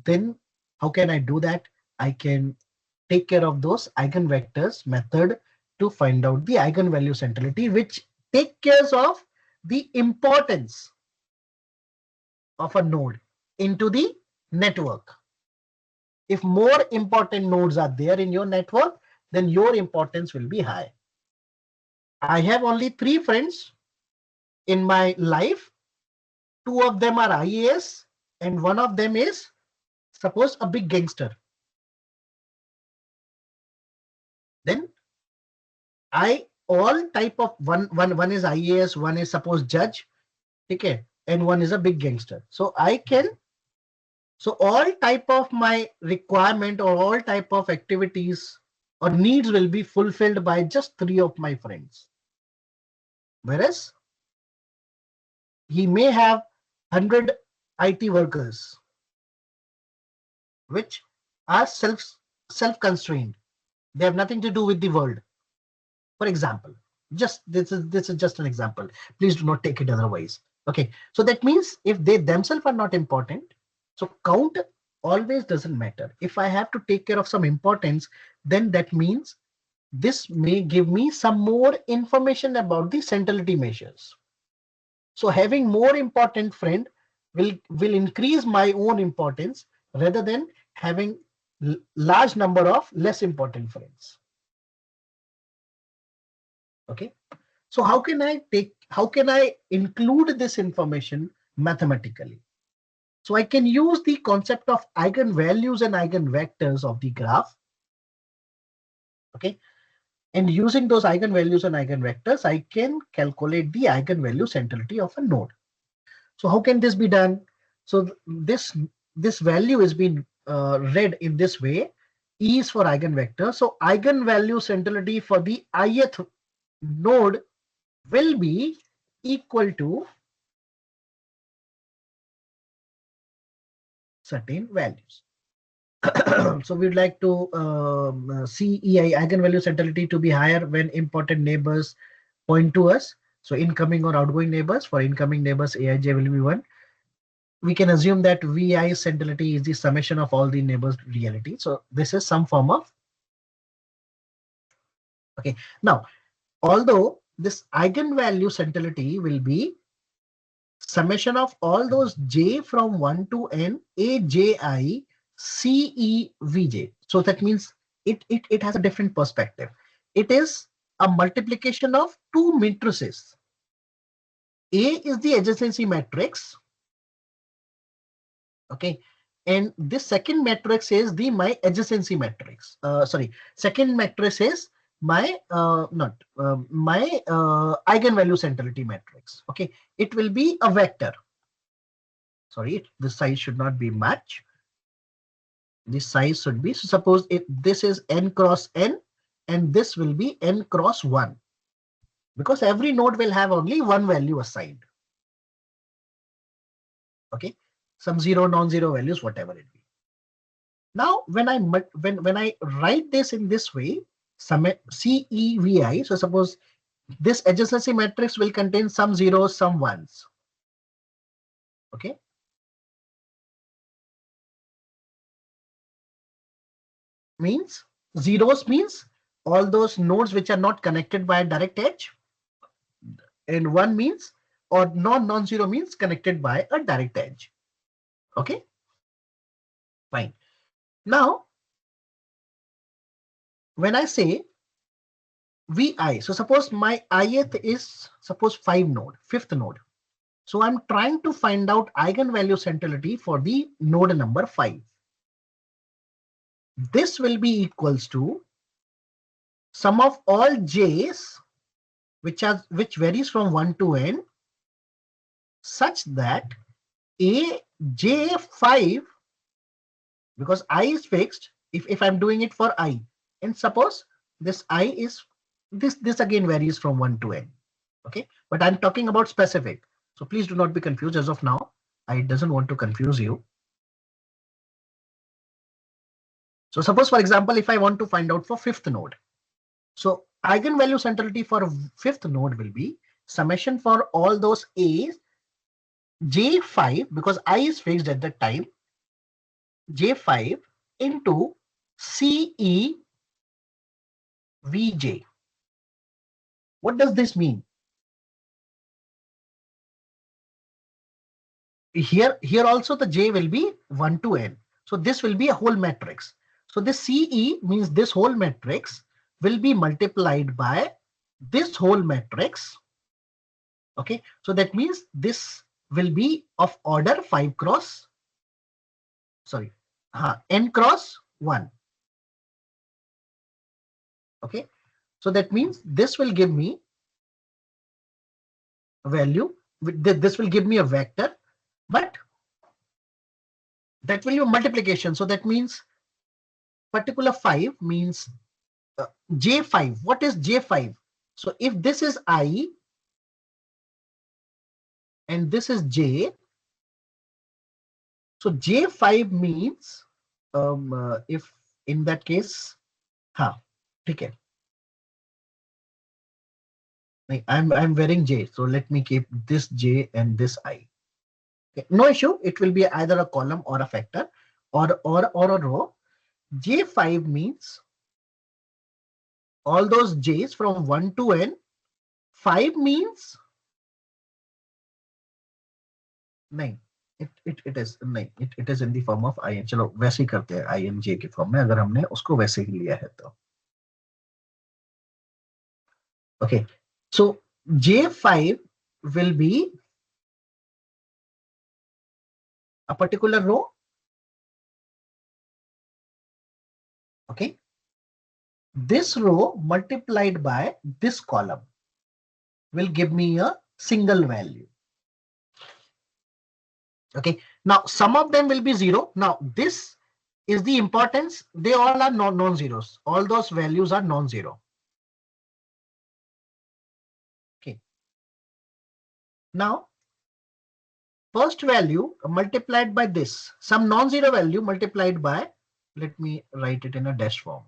then how can I do that? I can take care of those eigenvectors method to find out the eigenvalue centrality, which take care of the importance of a node into the network. If more important nodes are there in your network, then your importance will be high. I have only 3 friends in my life. Two of them are IAS and one of them is, suppose, a big gangster. Then I all type of one is IAS, one is suppose judge, okay, and one is a big gangster. So I can, so all type of my requirement or all type of activities or needs will be fulfilled by just 3 of my friends. Whereas he may have 100 IT workers which are self-constrained. They have nothing to do with the world. For example, just this is just an example. Please do not take it otherwise. Okay, so that means if they themselves are not important, so count always doesn't matter. If I have to take care of some importance, then that means this may give me some more information about the centrality measures. So having more important friend will increase my own importance rather than having large number of less important friends. Okay. So how can I include this information mathematically? So I can use the concept of eigenvalues and eigenvectors of the graph. Okay. And using those eigenvalues and eigenvectors, I can calculate the eigenvalue centrality of a node. So how can this be done? So this value is being read in this way. E is for eigenvector. So eigenvalue centrality for the ith node will be equal to certain values. So we'd like to see EI eigenvalue centrality to be higher when important neighbors point to us. So incoming or outgoing neighbors. For incoming neighbors, Aij will be 1. We can assume that Vi centrality is the summation of all the neighbors reality. So this is some form of, okay. Now, although this eigenvalue centrality will be summation of all those j from 1 to n Aji Cevj. So that means it has a different perspective. It is a multiplication of two matrices. A is the adjacency matrix. Okay. And this second matrix is the my adjacency matrix. Sorry, second matrix is my not my eigenvalue centrality matrix. Okay, it will be a vector. Sorry, the size should not be much. The size should be, so suppose this is n cross n, and this will be n cross 1, because every node will have only one value assigned. Okay, some zero, non-zero values, whatever it be. Now, when I write this in this way, some CEVI, so suppose this adjacency matrix will contain some zeros, some ones. Okay. Means zeros means all those nodes which are not connected by a direct edge, and one means, or non-zero means connected by a direct edge. Okay. Fine. Now, when I say Vi, so suppose my ith is suppose 5 node, fifth node. So I'm trying to find out eigenvalue centrality for the node number 5. This will be equals to sum of all j's which varies from 1 to n, such that aj5, because I is fixed, if I'm doing it for I, and suppose this I is this again varies from 1 to n. Okay, but I'm talking about specific, so please do not be confused as of now. I doesn't want to confuse you. So suppose, for example, if I want to find out for fifth node, so eigenvalue centrality for fifth node will be summation for all those a's j5, because I is fixed at that time, j5 into CEVJ. What does this mean? Here also the j will be 1 to n. So this will be a whole matrix. So this CE means this whole matrix will be multiplied by this whole matrix. Okay, so that means this will be of order 5 cross, sorry, n cross 1. Okay, so that means this will give me a value, this will give me a vector, but that will be a multiplication. So that means particular 5 means j5. What is j5? So if this is I and this is j, so j5 means if in that case, okay. I'm wearing j, so let me keep this j and this I. Okay. No issue. It will be either a column or a factor or a row. J5 means all those j's from 1 to n. 5 means 9. It is 9. It is in the form of in. चलो वैसे ही करते हैं ing के form में, अगर हमने उसको वैसे ही लिया है तो. Okay. So J5 will be a particular row. Okay. This row multiplied by this column will give me a single value. Okay. Now some of them will be zero. Now this is the importance. They all are non-zeros. All those values are non-zero. Okay. Now first value multiplied by this, some non-zero value multiplied by, let me write it in a dash form.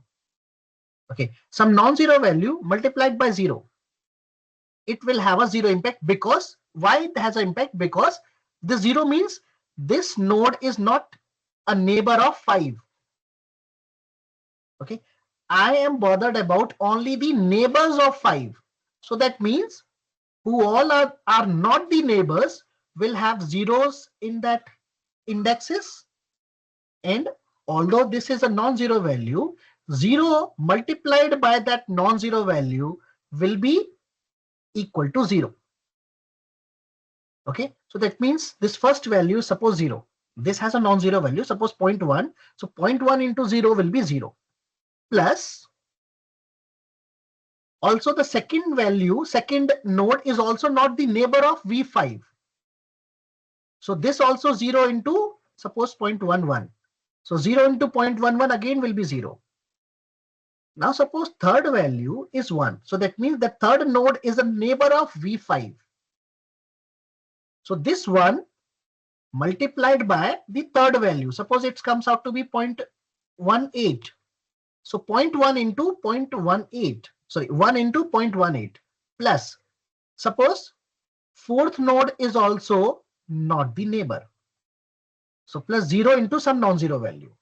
Okay, some non-zero value multiplied by zero. It will have a zero impact. Because why it has an impact? Because the zero means this node is not a neighbor of 5. Okay, I am bothered about only the neighbors of 5. So that means who all are not the neighbors will have zeros in that indexes. And although this is a non-zero value, 0 multiplied by that non-zero value will be equal to 0. Okay, so that means this first value, suppose 0. This has a non-zero value, suppose 0.1. So 0.1 into 0 will be 0. Plus, also the second value, second node is also not the neighbor of V5. So this also 0 into, suppose 0.11. So 0 into 0.11 again will be 0. Now suppose third value is 1. So that means the third node is a neighbor of V5. So this one multiplied by the third value. Suppose it comes out to be 0.18. So 0.1 into 0.18. Sorry, 1 into 0.18 plus. Suppose fourth node is also not the neighbor. So plus 0 into some non-zero value.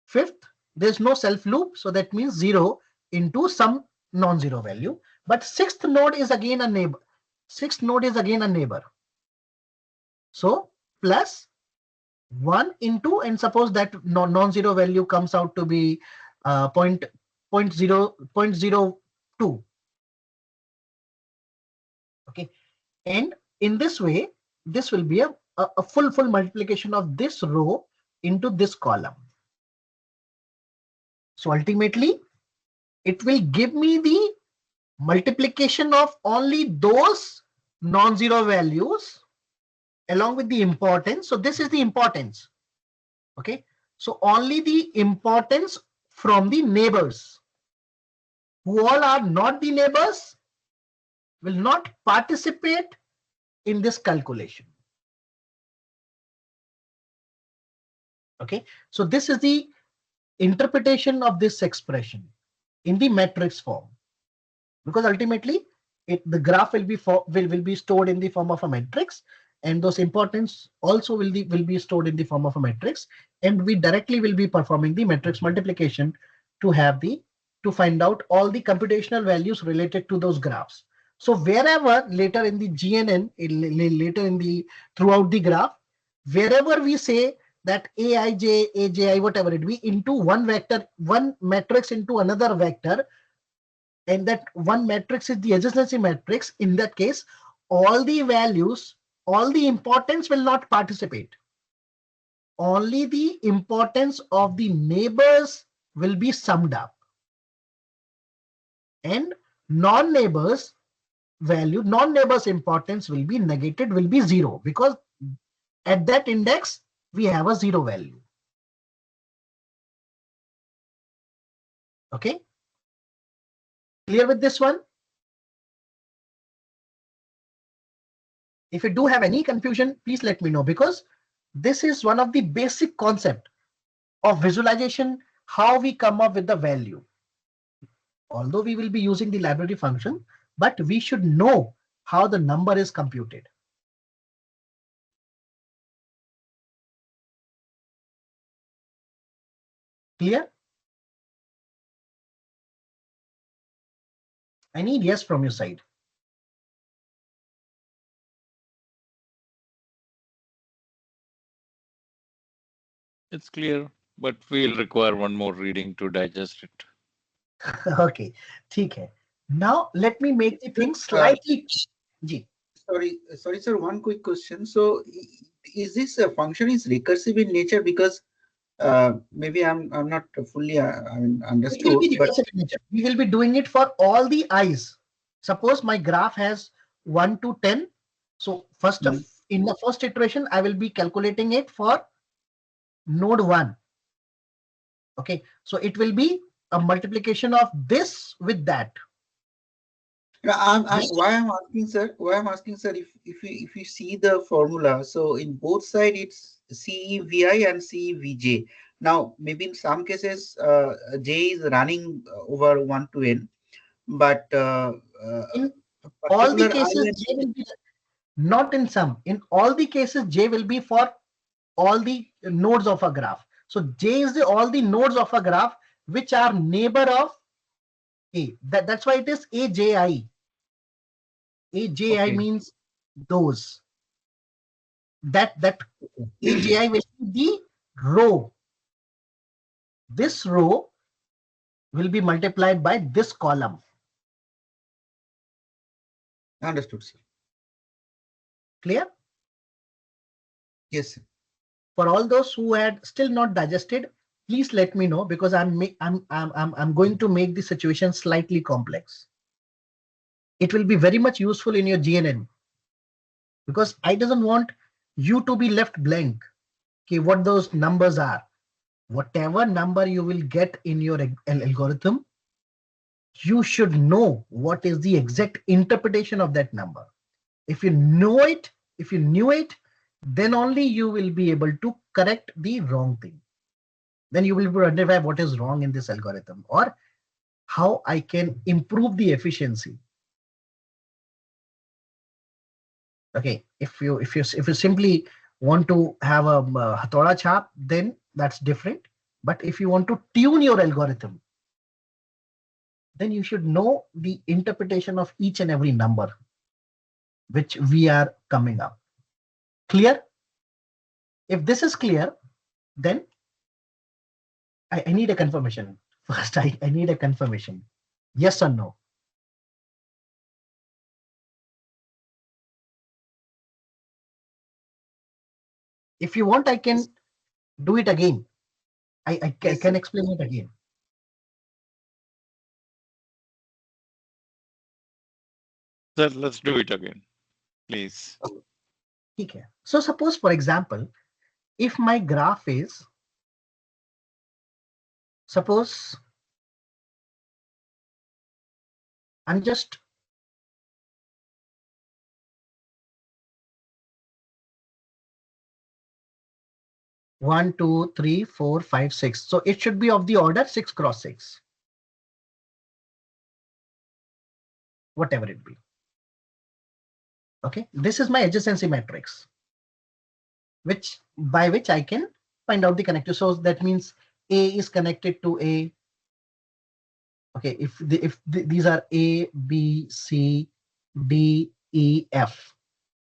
Fifth, there's no self loop. So that means 0 into some non-zero value. But sixth node is again a neighbor. Sixth node is again a neighbor. So plus 1 into, and suppose that non-zero value comes out to be point 0.02. Okay, and in this way, this will be a full multiplication of this row into this column. So ultimately, it will give me the multiplication of only those non-zero values along with the importance. So this is the importance. Okay, so only the importance from the neighbors. Who all are not the neighbors will not participate in this calculation. Okay, so this is the interpretation of this expression in the matrix form, because ultimately the graph will be stored in the form of a matrix, and those importance also will be stored in the form of a matrix, and we directly will be performing the matrix multiplication to find out all the computational values related to those graphs. So wherever later in the GNN, later in the throughout the graph, wherever we say that Aij, Abi, whatever it be, into one vector, one matrix into another vector, and that one matrix is the adjacency matrix, in that case, all the values, all the importance will not participate. Only the importance of the neighbors will be summed up. And non-neighbors value, non-neighbors importance will be negated, will be 0, because at that index, we have a 0 value. Okay. Clear with this one? If you do have any confusion, please let me know, because this is one of the basic concept of visualization, how we come up with the value. Although we will be using the library function, but we should know how the number is computed. Clear? I need yes from your side. It's clear, but we'll require one more reading to digest it. Okay, ठीक है. Now let me make the Sir, thing slightly. Ji. sorry, sir. One quick question. So, is this function is recursive in nature? Because maybe I'm not fully I mean It will understood, be but recursive in nature. We will be doing it for all the i's. Suppose my graph has 1 to 10. So first of mm, in the first iteration, I will be calculating it for node 1. Okay. So it will be a multiplication of this with that. no, This why I'm asking, sir? Why I'm asking, sir? If you see the formula, so in both side it's CEVI and CEVJ. Now, maybe in some cases, J is running over 1 to n, but in a all the particular I cases, and J will be not in some. In all the cases, J will be for all the nodes of a graph. So J is all the nodes of a graph which are neighbor of A. That's why it is AJI. AJI okay. means those. That AJI will be the row. This row will be multiplied by this column. Understood, sir. Clear? Yes, sir. For all those who had still not digested, please let me know because I'm going to make the situation slightly complex. It will be very much useful in your GNN because I doesn't want you to be left blank. Okay, what those numbers are. Whatever number you will get in your algorithm, you should know what is the exact interpretation of that number. If you know it, if you knew it, then only you will be able to correct the wrong thing. Then you will identify what is wrong in this algorithm or how I can improve the efficiency. Okay, if you simply want to have a hathoda chap, then that's different. But if you want to tune your algorithm, then you should know the interpretation of each and every number which we are coming up. Clear? If this is clear, then I need a confirmation. First, I need a confirmation. Yes or no? If you want, I Yes, can do it again. I yes, sir. can explain it again. Sir, let's do it again, please. Okay. So suppose, for example, if my graph is, suppose I'm just 1, 2, 3, 4, 5, 6. So it should be of the order 6 cross 6, whatever it be. Okay. This is my adjacency matrix, which by which I can find out the connector. So that means A is connected to A. Okay, if these are A, B, C, D, E, F,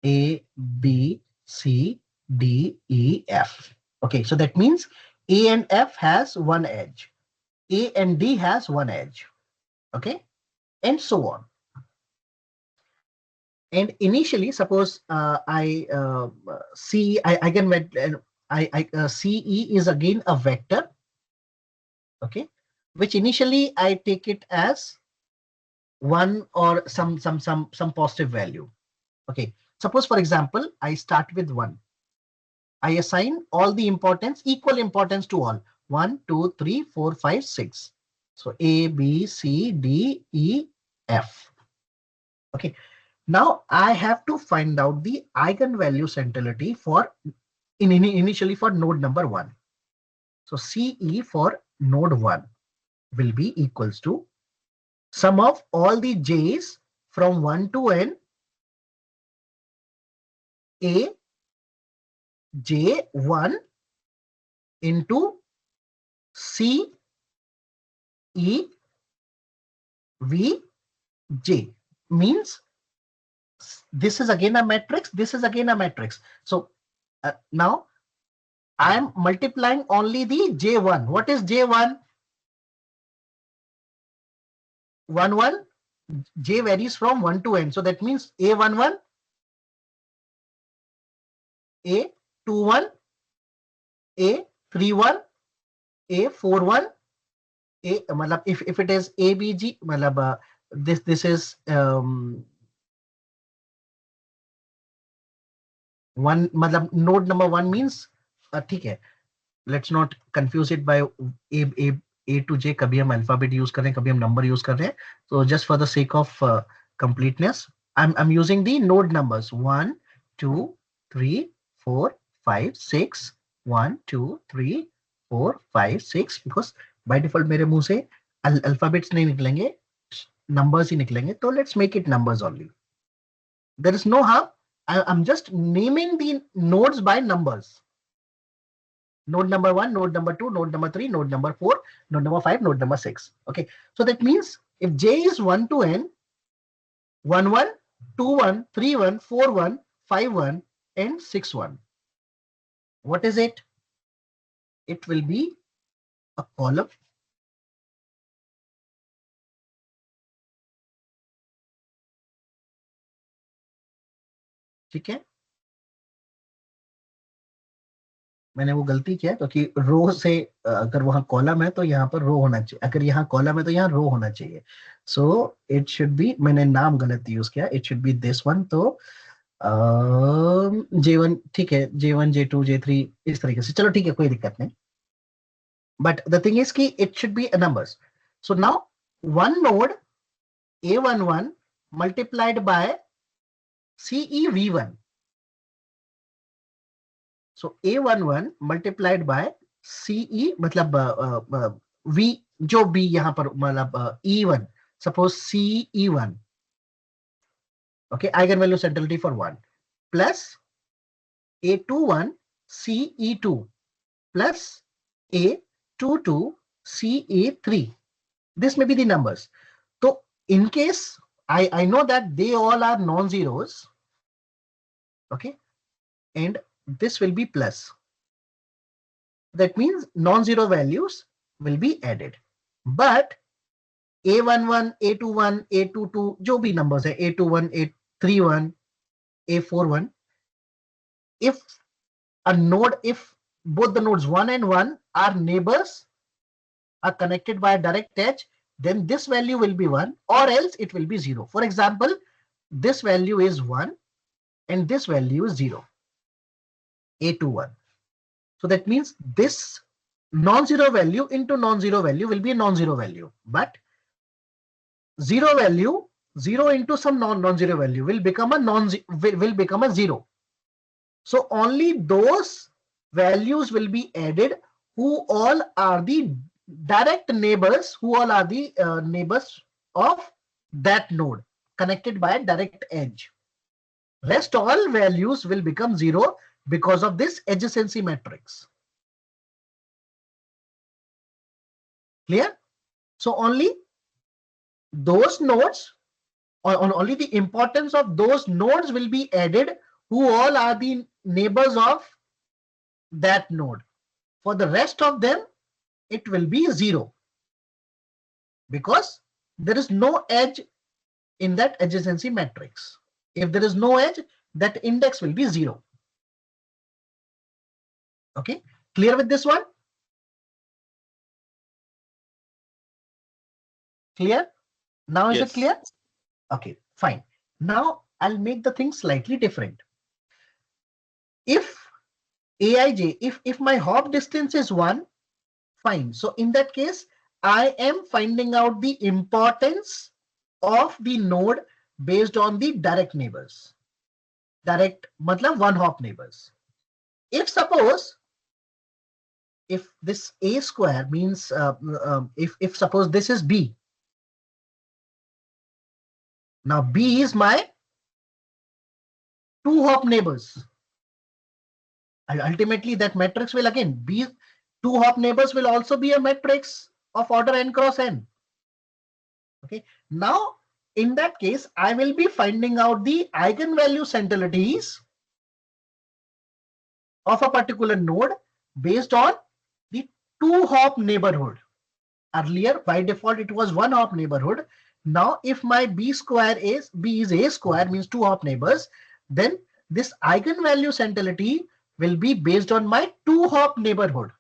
A, B, C, D, E, F. Okay, so that means A and F has one edge, A and D has one edge. Okay, and so on. And initially, suppose I C, I can CE is again a vector. Okay, which initially I take it as one or some positive value. Okay, suppose for example I start with 1. I assign all the importance, equal importance to all. 1, 2, 3, 4, 5, 6. So A, B, C, D, E, F. Okay, now I have to find out the eigenvalue centrality for initially for node number 1. So CE for node 1 will be equals to sum of all the j's from 1 to n, A J1 into C E V J, means this is again a matrix, this is again a matrix. So now I am multiplying only the J1. What is J1? 1 1, j varies from 1 to n. So that means a11, a21, a31, a41, मतलब if it is abg, मतलब this is one, मतलब node number 1 means ठीक है, let's not confuse it by a to j. कभी हम alphabet use कर रहे हैं, कभी हम number use कर रहे हैं. So just for the sake of completeness, I'm using the node numbers 1 2 3 4 5 6 1 2 3 4 5 6 because by default मेरे मुंह से alphabets नहीं निकलेंगे, numbers ही निकलेंगे. तो let's make it numbers only. There is no harm. I'm just naming the nodes by numbers. Node number 1, node number 2, node number 3, node number 4, node number 5, node number 6. Okay, so that means if j is 1 to n, 1 1, 2 1, 3 1, 4 1, 5 1, and 6 1. What is it? It will be a column. ठीक है, मैंने वो गलती किया क्योंकि रो से अगर वहां कॉलम है तो यहाँ पर रो होना चाहिए, अगर यहाँ कॉलम है तो यहाँ रो होना चाहिए. सो इट शुड बी, मैंने नाम गलत यूज किया, it should be this one. तो J1 ठीक है, J1 J2 J3 इस तरीके से. चलो ठीक है, कोई दिक्कत नहीं. बट द थिंग इज कि it should be numbers. So now one node A11 multiplied by CEV1. So A11 multiplied by CE मतलब V जो B यहाँ पर मतलब E1, suppose CE1. Okay, eigenvalue centrality for 1 plus A21 CE2 plus A22 CE3. This may be the numbers. So in case I know that they all are non-zeros, okay, and this will be plus. That means non-zero values will be added. But A11, A21, A22 जो भी numbers है, A21, A31, A41, if a node, if both the nodes 1 and 1 are neighbors, are connected by a direct edge, then this value will be 1 or else it will be 0. For example, this value is 1 and this value is 0, A21. So that means this non-zero value into non-zero value will be a non-zero value, but zero value, 0 into some non-zero value will become a 0. So only those values will be added who all are the direct neighbors, who all are the neighbors of that node connected by a direct edge. Rest all values will become 0 because of this adjacency matrix. Clear? So only those nodes, or only the importance of those nodes will be added who all are the neighbors of that node. For the rest of them, it will be 0 because there is no edge in that adjacency matrix. If there is no edge, that index will be 0. Okay, clear with this one? Clear? Now is it clear? Okay, fine. Now I'll make the thing slightly different. If Aij, if my hop distance is 1, fine. So in that case, I am finding out the importance of the node based on the direct neighbors. Direct matlab one hop neighbors. If suppose, if this A square means, if suppose this is B. Now B is my two hop neighbors. Ultimately, that matrix will again be two hop neighbors will also be a matrix of order n cross n. Okay. Now, in that case, I will be finding out the eigenvalue centralities of a particular node based on the two hop neighborhood. Earlier, by default, it was one hop neighborhood. Now, if my B is A square means two hop neighbors, then this eigenvalue centrality will be based on my two hop neighborhood.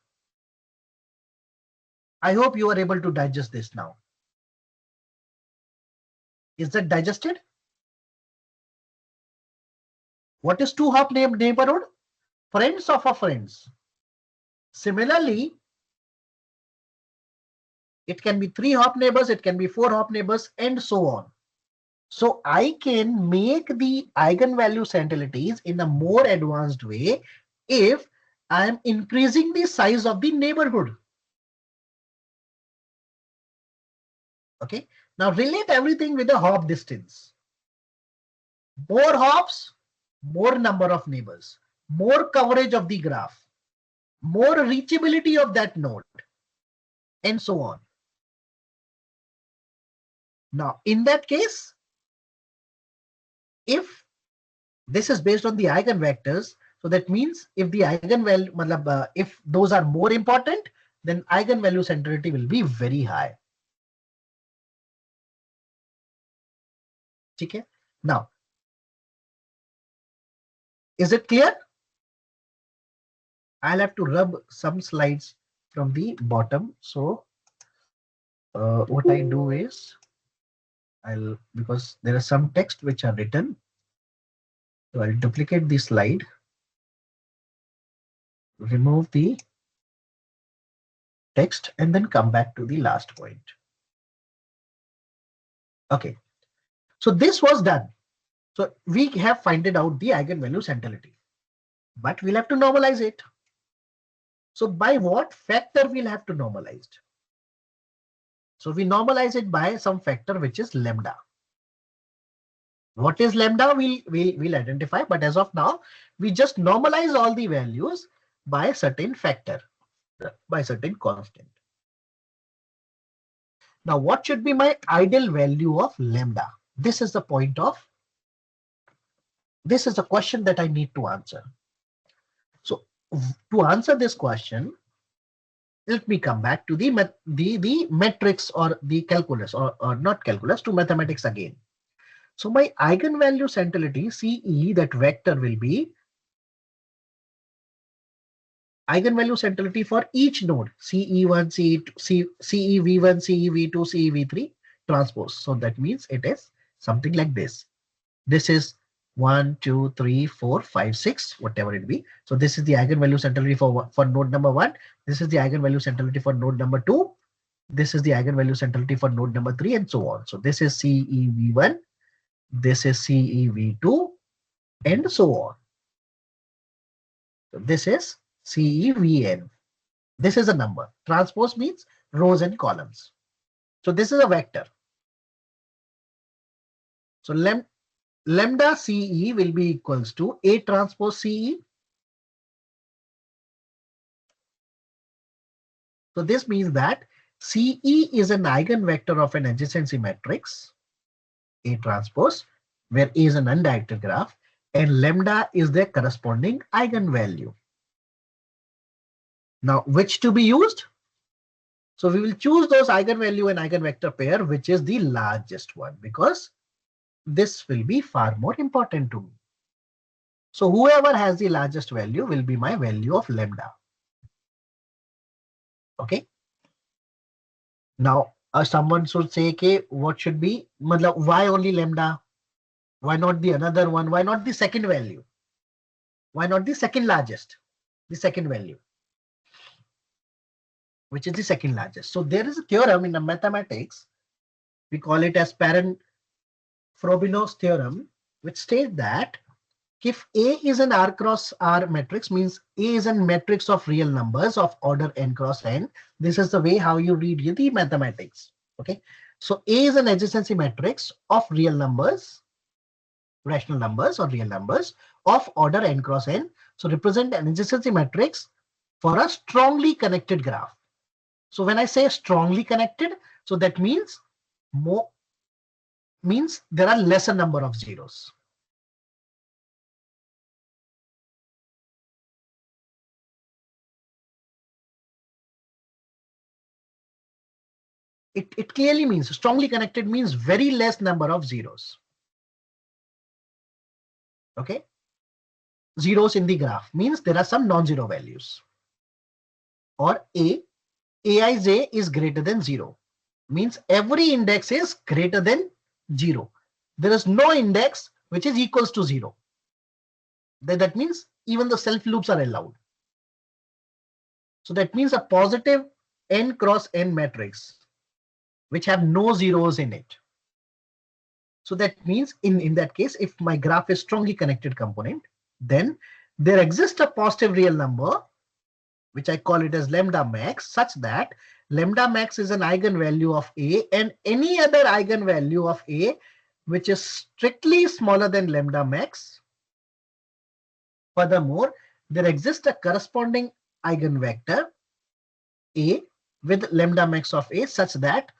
I hope you are able to digest this now. Is that digested? What is two hop neighborhood? Friends of a friends. Similarly, it can be three hop neighbors, it can be four hop neighbors, and so on. So I can make the eigenvalue centralities in a more advanced way if I am increasing the size of the neighborhood. Okay. Now relate everything with the hop distance. More hops, more number of neighbors, more coverage of the graph, more reachability of that node, and so on. Now, in that case, if this is based on the eigenvectors, so that means if the eigenvalue, if those are more important, then eigenvalue centrality will be very high. Okay. Now, is it clear? I'll have to rub some slides from the bottom. So what I do is because there are some text which are written, so I'll duplicate the slide, remove the text, and then come back to the last point. Okay, so this was done. So we have finded out the eigenvalue centrality, but we'll have to normalize it. So by what factor we'll have to normalize it? So we normalize it by some factor which is lambda. What is lambda? We'll identify, but as of now, we just normalize all the values by a certain factor, by certain constant. Now, what should be my ideal value of lambda? This is the point of, this is a question that I need to answer. So to answer this question, let me come back to the metrics or the calculus, or not calculus, to mathematics again. So my eigenvalue centrality CE, that vector will be eigenvalue centrality for each node CE1, CE2, CEV1, CEV2, CEV3 transpose. So that means it is something like this. This is 1, 2, 3, 4, 5, 6, whatever it be. So this is the eigenvalue centrality for node number 1. This is the eigenvalue centrality for node number 2. This is the eigenvalue centrality for node number 3, and so on. So this is CEV1, this is CEV2, and so on. So this is CEVN. This is a number. Transpose means rows and columns. So this is a vector. So lambda CE will be equals to A transpose CE. So this means that CE is an eigenvector of an adjacency matrix, A transpose, where A is an undirected graph, and lambda is their corresponding eigenvalue. Now, which to be used? So we will choose those eigenvalue and eigenvector pair, which is the largest one, because this will be far more important to me. So whoever has the largest value will be my value of lambda. Okay. Now, someone should say, okay, what should be, why only lambda? Why not the another one? Why not the second value? Why not the second largest? The second value, which is the second largest. So there is a theorem in the mathematics. We call it as Parent-Frobinos theorem, which states that if A is an R cross R matrix, means A is a matrix of real numbers of order n cross n. This is the way how you read the mathematics. Okay. So A is an adjacency matrix of real numbers, rational numbers or real numbers of order n cross n. So represent an adjacency matrix for a strongly connected graph. So when I say strongly connected, so that means there are lesser number of zeros. it clearly means strongly connected means very less number of zeros. Okay. Zeros in the graph means there are some non-zero values. Or Aij is greater than 0. Means every index is greater than 0. There is no index which is equals to 0. That means even the self loops are allowed. So that means a positive n cross n matrix which have no zeros in it. So that means in that case, if my graph is strongly connected component, then there exists a positive real number, which I call it as lambda max, such that lambda max is an eigenvalue of A, and any other eigenvalue of A which is strictly smaller than lambda max. Furthermore, there exists a corresponding eigenvector A with lambda max of A such that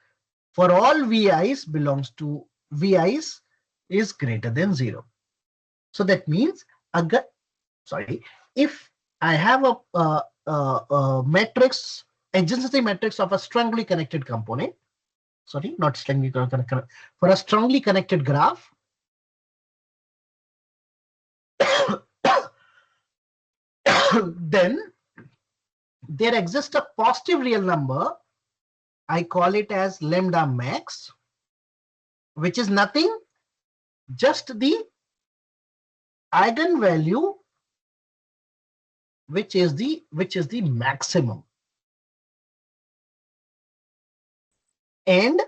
for all Vi's belongs to Vi's is greater than 0. So that means, if I have a matrix, adjacency matrix of a strongly connected component, not strongly connected, for a strongly connected graph, then there exists a positive real number. I call it as lambda max, which is nothing, just the eigenvalue which is the maximum, and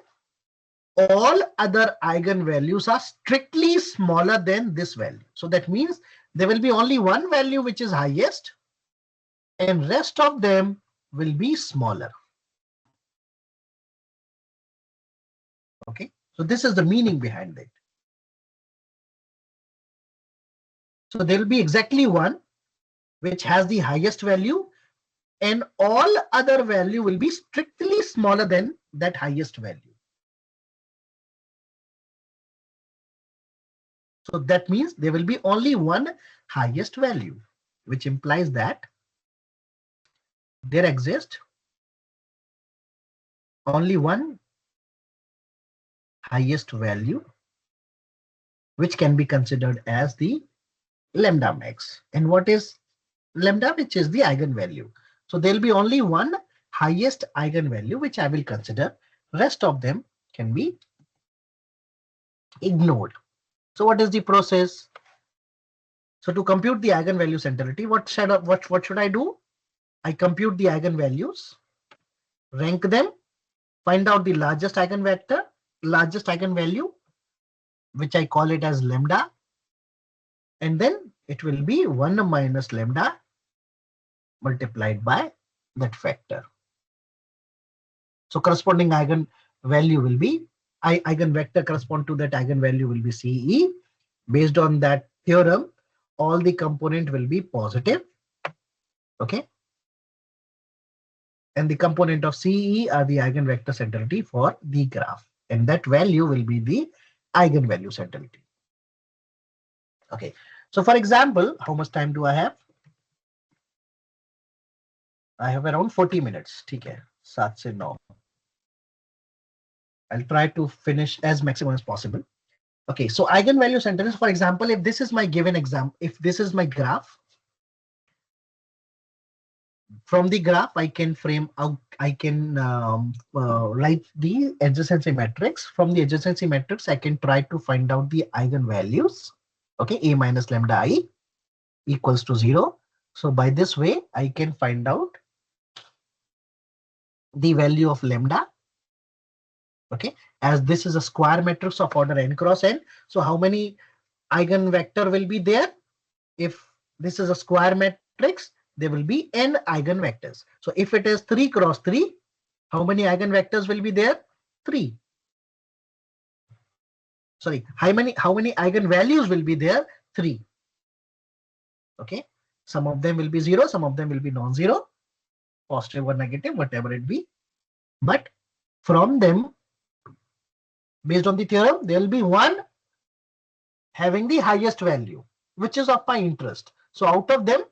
all other eigenvalues are strictly smaller than this value. So that means there will be only one value which is highest and rest of them will be smaller. Okay, so this is the meaning behind it. So there will be exactly one which has the highest value, and all other value will be strictly smaller than that highest value. So that means there will be only one highest value, which implies that there exists only one highest value, which can be considered as the lambda max. And what is lambda? Which is the eigenvalue. So there will be only one highest eigenvalue, which I will consider. Rest of them can be ignored. So what is the process? So to compute the eigenvalue centrality, what should I do? I compute the eigenvalues, rank them, find out the largest eigenvector, largest eigenvalue, which I call it as lambda, and then it will be 1 minus lambda multiplied by that factor. So corresponding eigenvalue will be eigenvector correspond to that eigenvalue will be CE. Based on that theorem, all the component will be positive. Okay. And the component of CE are the eigenvector centrality for the graph. And that value will be the eigenvalue centrality. Okay. So for example, how much time do I have? I have around 40 minutes. Okay. 7 से 9. I'll try to finish as maximum as possible. Okay. So eigenvalue centrality, for example, if this is my given example, if this is my graph, from the graph, I can frame out, I can write the adjacency matrix. From the adjacency matrix, I can try to find out the eigenvalues. Okay, A minus lambda I equals to 0. So by this way, I can find out the value of lambda. Okay, as this is a square matrix of order n cross n. So how many eigenvector will be there? If this is a square matrix, there will be n eigenvectors. So if it is 3 cross 3, how many eigenvectors will be there? 3. Sorry, how many eigenvalues will be there? 3. Okay, some of them will be 0, some of them will be non-zero, positive or negative, whatever it be. But from them, based on the theorem, there will be one having the highest value, which is of my interest. So out of them,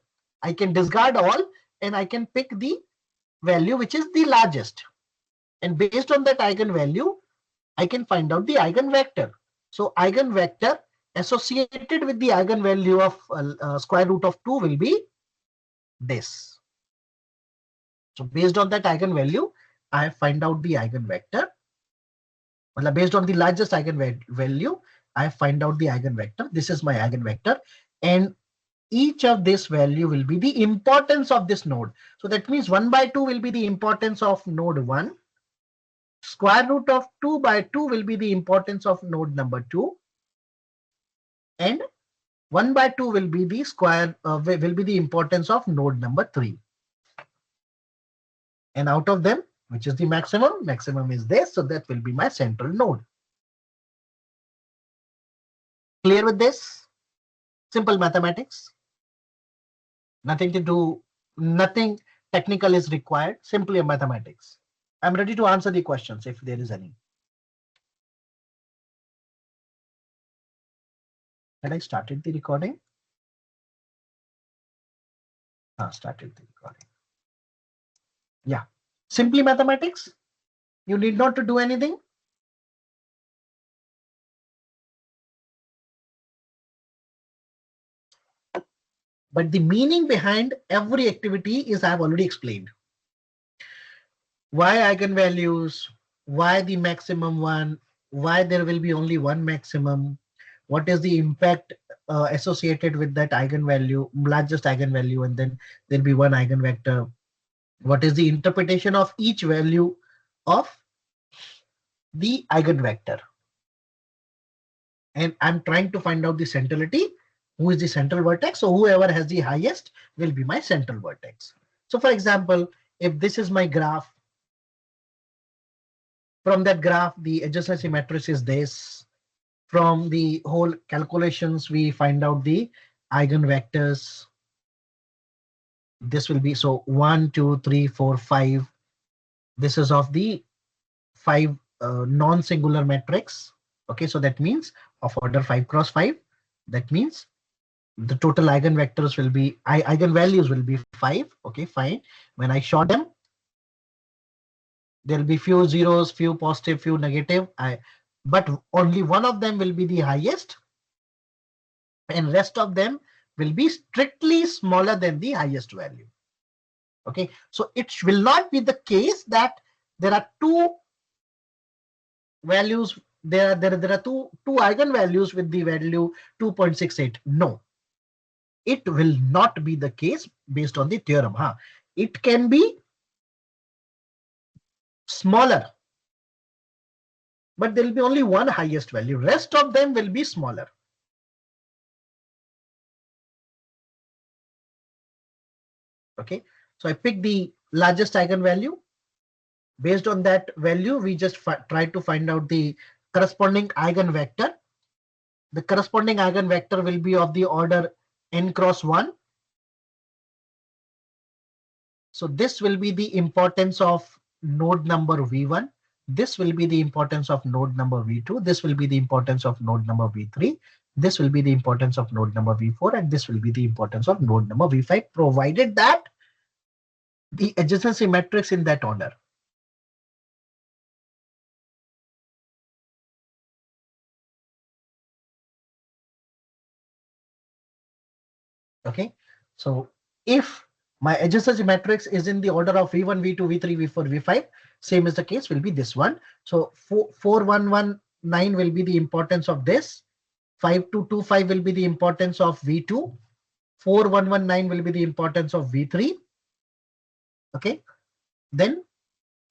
I can discard all and I can pick the value which is the largest. And based on that eigenvalue, I can find out the eigenvector. So eigenvector associated with the eigenvalue of square root of 2 will be this. So based on that eigenvalue, I find out the eigenvector. Well, based on the largest eigenvalue, I find out the eigenvector. This is my eigenvector. And each of this value will be the importance of this node. So that means 1 by 2 will be the importance of node 1. Square root of 2 by 2 will be the importance of node number 2. And 1 by 2 will be the will be the importance of node number 3. And out of them, which is the maximum is this. So that will be my central node. Clear with this? Simple mathematics. Nothing to do, nothing technical is required. Simply a mathematics. I'm ready to answer the questions if there is any. Had I started the recording? Started the recording. Yeah. Simply mathematics. You need not to do anything. But the meaning behind every activity is I've already explained. Why eigenvalues, why the maximum one, why there will be only one maximum, what is the impact associated with that eigenvalue, largest eigenvalue, and then there'll be one eigenvector. What is the interpretation of each value of the eigenvector? And I'm trying to find out the centrality. Who is the central vertex? So whoever has the highest will be my central vertex. So for example, if this is my graph, from that graph, the adjacency matrix is this. From the whole calculations, we find out the eigenvectors. This will be so 1, 2, 3, 4, 5. This is of the 5 non-singular matrix. Okay, so that means of order 5 cross 5. That means the total eigenvectors will be eigenvalues will be 5. Okay, fine. When I short them, there will be few zeros, few positive, few negative. But only one of them will be the highest, and rest of them will be strictly smaller than the highest value. Okay, so it will not be the case that there are two values. There are two eigenvalues with the value 2.68. No, it will not be the case based on the theorem. It can be smaller, but there will be only one highest value. Rest of them will be smaller. Okay, so I pick the largest eigenvalue. Based on that value, we just try to find out the corresponding eigenvector. The corresponding eigenvector will be of the order n cross 1. So this will be the importance of node number v1. This will be the importance of node number v2. This will be the importance of node number v3. This will be the importance of node number v4. And this will be the importance of node number v5, provided that the adjacency matrix in that order. Okay, so if my adjacency matrix is in the order of v1, v2, v3, v4, v5, same as the case will be this one. So 4119 will be the importance of this. 5225 will be the importance of v2. 4119 will be the importance of v3. Okay, then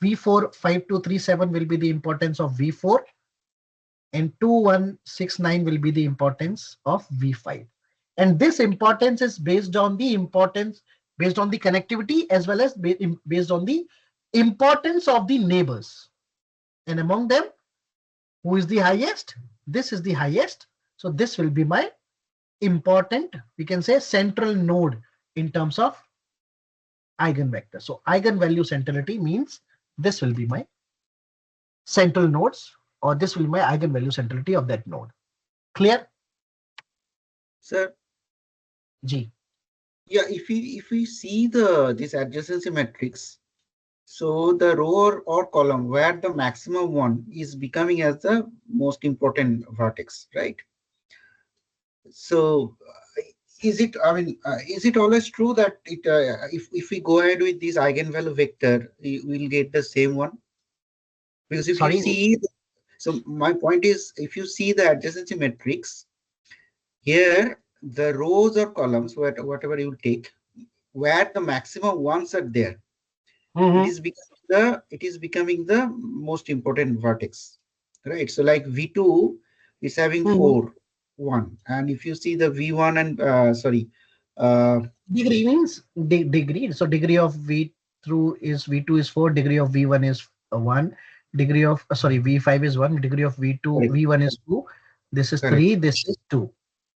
v4 5237 will be the importance of v4, and 2169 will be the importance of v5. And this importance is based on the connectivity, as well as based on the importance of the neighbors. And among them, who is the highest? This is the highest. So this will be my important, we can say, central node in terms of eigenvector. So eigenvalue centrality means this will be my central nodes, or this will be my eigenvalue centrality of that node. Clear? Sir, G. yeah, if we see this adjacency matrix, So the row or column where the maximum one is becoming as the most important vertex, right? So is it, I mean, is it always true that if we go ahead with this eigenvalue vector, we'll get the same one? Because if you Sorry. see, so my point is, if you see the adjacency matrix, here the rows or columns, whatever you take, where the maximum ones are there, Mhm. it is becoming the most important vertex, right? So like V2 is having Mhm. 4 1, and if you see the V1 and sorry, uh, Degree means degree. So degree of V through is V2 is 4, degree of V1 is 1, degree of sorry V5 is 1, degree of V2 correct, V1 is 2. This is correct, 3. This is 2.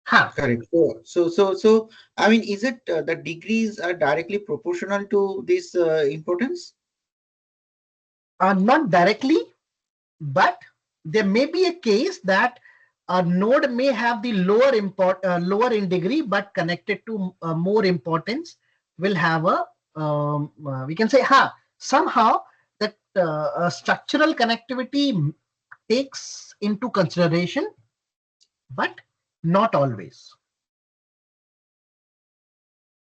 Ha. correct. So I mean, is it the degrees are directly proportional to this importance? Not directly, but there may be a case that a node may have the lower in degree, but connected to more importance will have a we can say somehow that structural connectivity takes into consideration, but not always.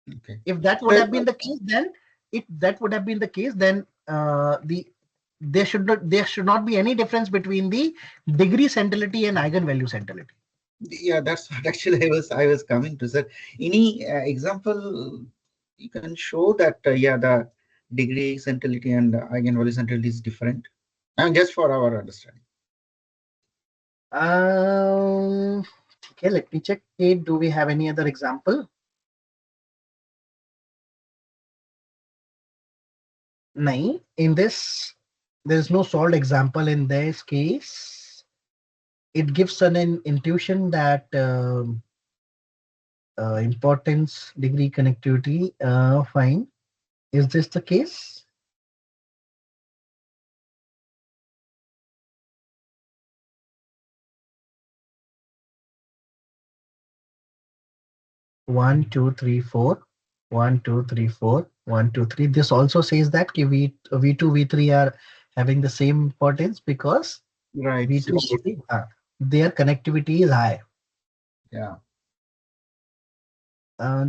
Okay. If that would So, have been the case, then if that would have been the case, then there should not be any difference between the degree centrality and eigenvalue centrality. yeah, that's what actually I was coming to, sir. Any example you can show that yeah, the degree centrality and eigenvalue centrality is different? I mean, just for our understanding. Um, okay, let me check. Okay, do we have any other example? No. In this, there is no solved example in this case. It gives an intuition that importance degree connectivity. Fine. Is this the case? One, two, three, four. 1, 2, 3, 4. 1, 2, 3. This also says that V2, V3 are having the same importance because Right. V2, So V3, their connectivity is high. yeah.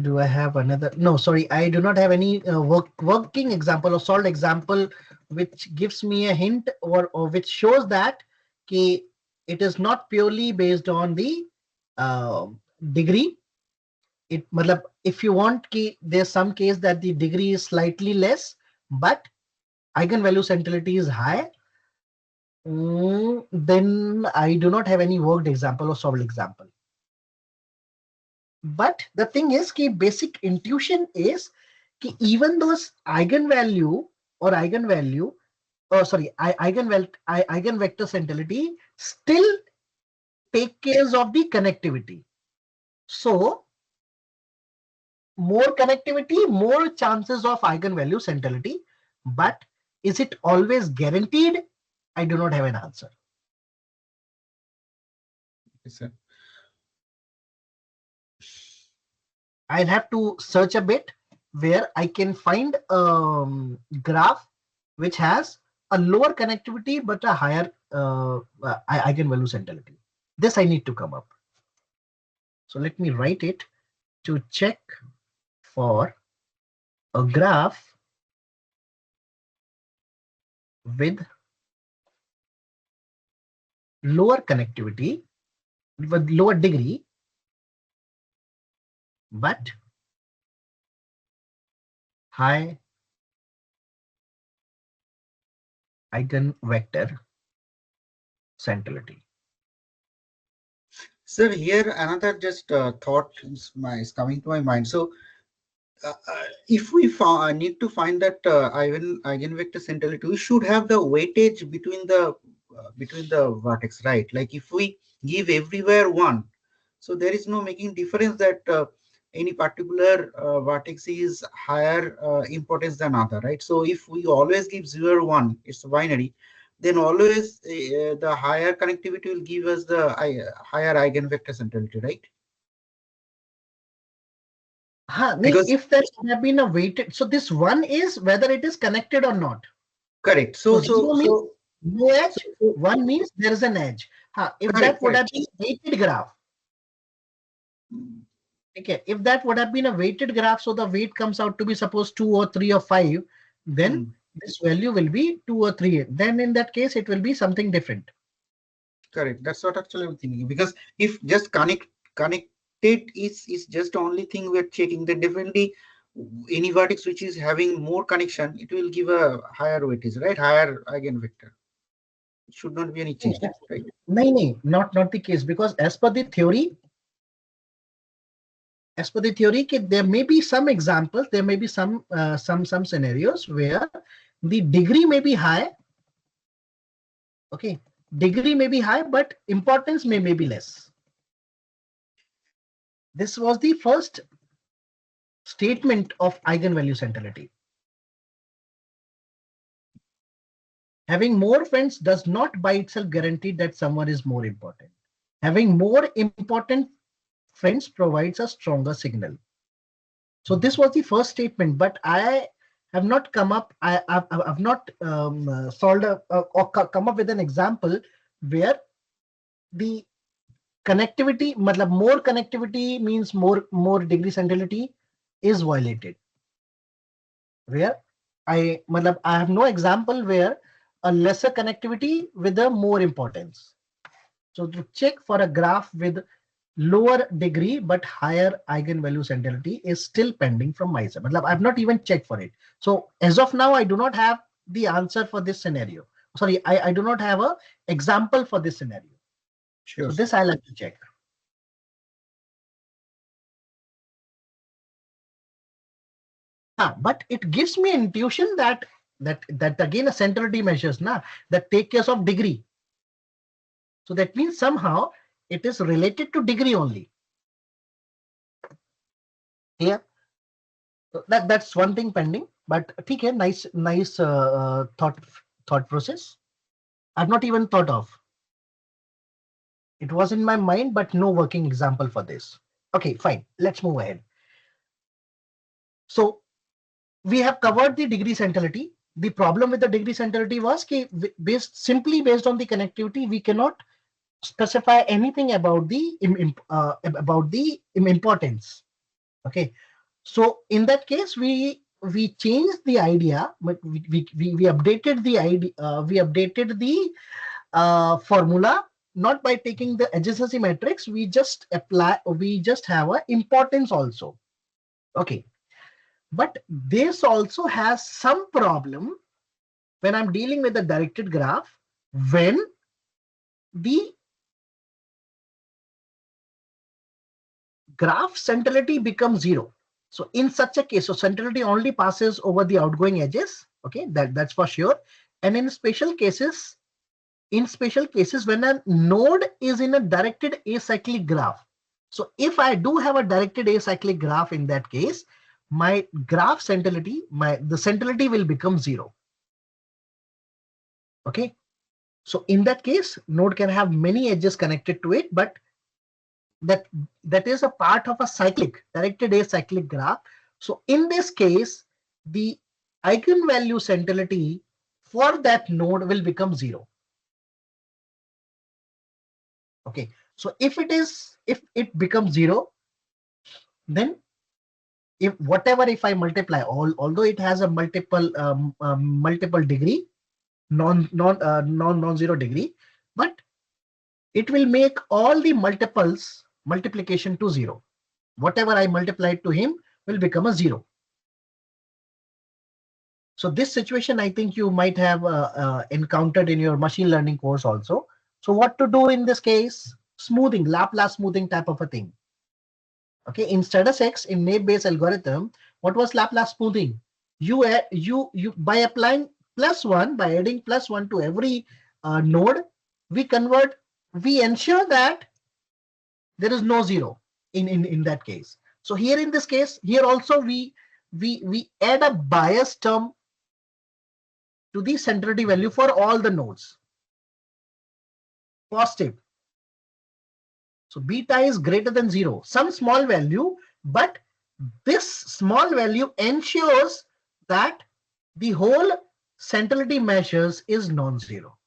Do I have another? No, sorry, I do not have any working example or solved example which gives me a hint or which shows that ki, it is not purely based on the uh, degree. It matlab, if you want ki, there's some case that the degree is slightly less, but eigenvalue centrality is high. Then I do not have any worked example or solved example. But the thing is ki basic intuition is ki even those eigenvalue or eigenvalue oh sorry eigenvector centrality still take care of the connectivity. So more connectivity, more chances of eigenvalue centrality. But is it always guaranteed? I do not have an answer. Yes, sir. I'll have to search a bit where I can find a graph which has a lower connectivity but a higher eigenvalue centrality. This I need to come up. So let me write it to check for a graph with lower connectivity, with lower degree, but high eigenvector centrality. Sir, here another just thought is coming to my mind. So if we need to find that eigenvector centrality, we should have the weightage between the vertex, right? Like if we give everywhere one, so there is no making difference that any particular vertex is higher importance than other, right? So if we always give 0 or 1, it's binary, then always the higher connectivity will give us the higher eigenvector centrality, right? Because If there have been a weighted, so this one is whether it is connected or not. Correct. So 0 means no edge, So 1 means there is an edge. If correct, that would correct. have been weighted graph, okay, if that would have been a weighted graph, so the weight comes out to be suppose 2 or 3 or 5, then Hmm. this value will be 2 or 3. Then in that case, it will be something different. Correct. That's what actually I'm thinking. Because if just connected is just the only thing we're checking, then definitely any vertex which is having more connection, it will give a higher weightage, right? Higher eigenvector. It should not be any change, right? No, no, not the case, because as per the theory, there may be some examples, there may be some scenarios where the degree may be high. Okay, degree may be high, but importance may be less. This was the first statement of eigenvalue centrality. Having more friends does not by itself guarantee that someone is more important. Having more important friends provides a stronger signal. So this was the first statement, but I have not come up. I've not solved or come up with an example where the connectivity, matlab more connectivity means more degree centrality is violated. Where I have no example where a lesser connectivity with a more importance. So to check for a graph with lower degree but higher eigenvalue centrality is still pending from my side. I've not even checked for it. So as of now, I do not have the answer for this scenario. Sorry, I do not have a example for this scenario. Sure. So this I'll have to check. But it gives me intuition that again a centrality measures that take care of degree. So that means somehow it is related to degree only. Yeah. So that's one thing pending. But okay, nice thought process. I've not even thought of. It was in my mind, but no working example for this. Okay, fine. Let's move ahead. So we have covered the degree centrality. The problem with the degree centrality was simply based on the connectivity, we cannot specify anything about the importance. Okay, so in that case, we changed the idea, but we updated the idea. We updated the formula not by taking the adjacency matrix. We just have a importance also. Okay, but this also has some problem when I'm dealing with a directed graph, when the graph centrality becomes 0. So in such a case, so centrality only passes over the outgoing edges. Okay, that's for sure. And in special cases, when a node is in a directed acyclic graph. So if I do have a directed acyclic graph, in that case, my graph centrality, the centrality will become 0. Okay. So in that case, node can have many edges connected to it, but that is a part of a directed acyclic graph. So in this case, the eigenvalue centrality for that node will become 0. Okay. So if it becomes 0, then if I multiply, although it has a multiple degree, non-zero degree, but it will make all the multiplication to 0. Whatever I multiplied to him will become a 0. So this situation, I think you might have encountered in your machine learning course also. So what to do in this case? Smoothing, Laplace smoothing type of a thing. Okay, in status in naive-Bayes algorithm, what was Laplace smoothing? You by applying +1, by adding +1 to every node, we ensure that there is no 0 in that case. So here in this case, here also we add a bias term to the centrality value for all the nodes. Positive. So beta is greater than 0, some small value, but this small value ensures that the whole centrality measures is non-zero.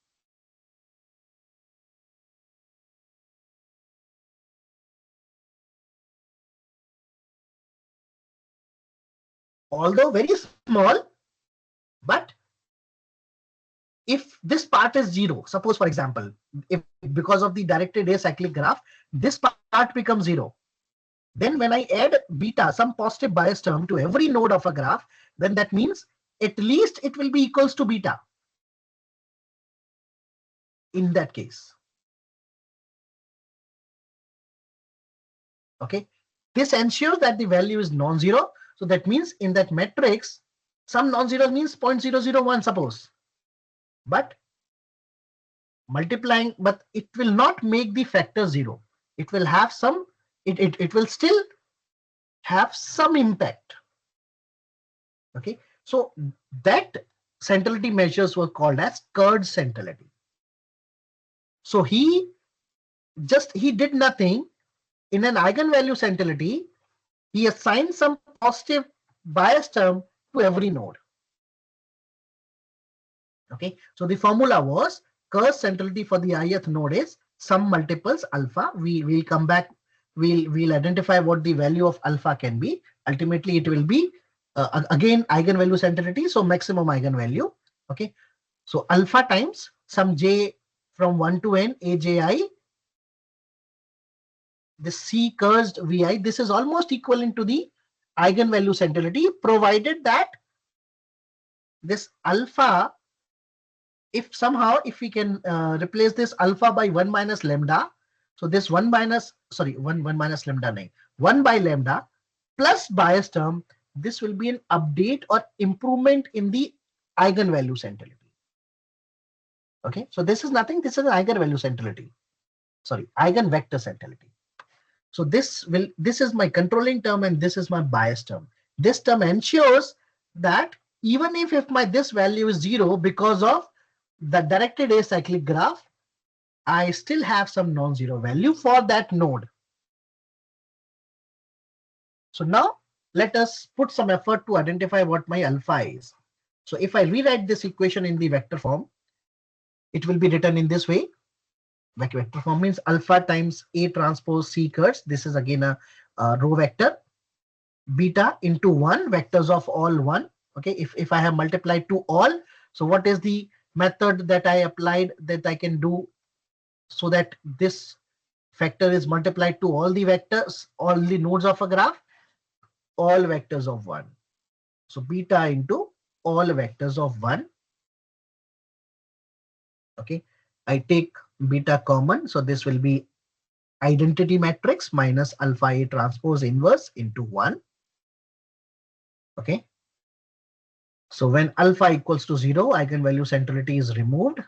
Although very small, but if this part is zero, suppose for example, if because of the directed acyclic graph, this part becomes zero, then when I add beta, some positive bias term to every node of a graph, then that means at least it will be equals to beta in that case. Okay, this ensures that the value is non-zero. So that means in that matrix, some non-zero means 0.001 suppose, but multiplying, but it will not make the factor zero. It will have some, it will still have some impact. Okay, so that centrality measures were called as curved centrality. So he did nothing. In an eigenvalue centrality, he assigned some positive bias term to every node. Okay, so the formula was curved centrality for the ith node is some multiples alpha. We'll come back. We'll identify what the value of alpha can be. Ultimately, it will be again eigenvalue centrality. So maximum eigenvalue. Okay, so alpha times some j from 1 to n aji. This C cursed Vi, this is almost equivalent to the eigenvalue centrality, provided that this alpha, if somehow if we can replace this alpha by 1 minus lambda, so this 1 minus, sorry, 1 minus lambda, nahi, 1 by lambda plus bias term, this will be an update or improvement in the eigenvalue centrality. Okay, so this is nothing, this is an eigenvalue centrality, sorry, eigenvector centrality. So this is my controlling term and this is my bias term. This term ensures that even if this value is zero because of the directed acyclic graph, I still have some non-zero value for that node. So now let us put some effort to identify what my alpha is. So if I rewrite this equation in the vector form, it will be written in this way. Vector form means alpha times A transpose C curves. This is again a row vector. Beta into 1, vectors of all 1. Okay, if I have multiplied to all, so what is the method that I applied that I can do so that this factor is multiplied to all the vectors, all the nodes of a graph, all vectors of 1. So beta into all vectors of 1. Okay, I take beta common, so this will be identity matrix minus alpha A transpose inverse into 1. Okay, so when alpha equals to 0, eigenvalue centrality is removed.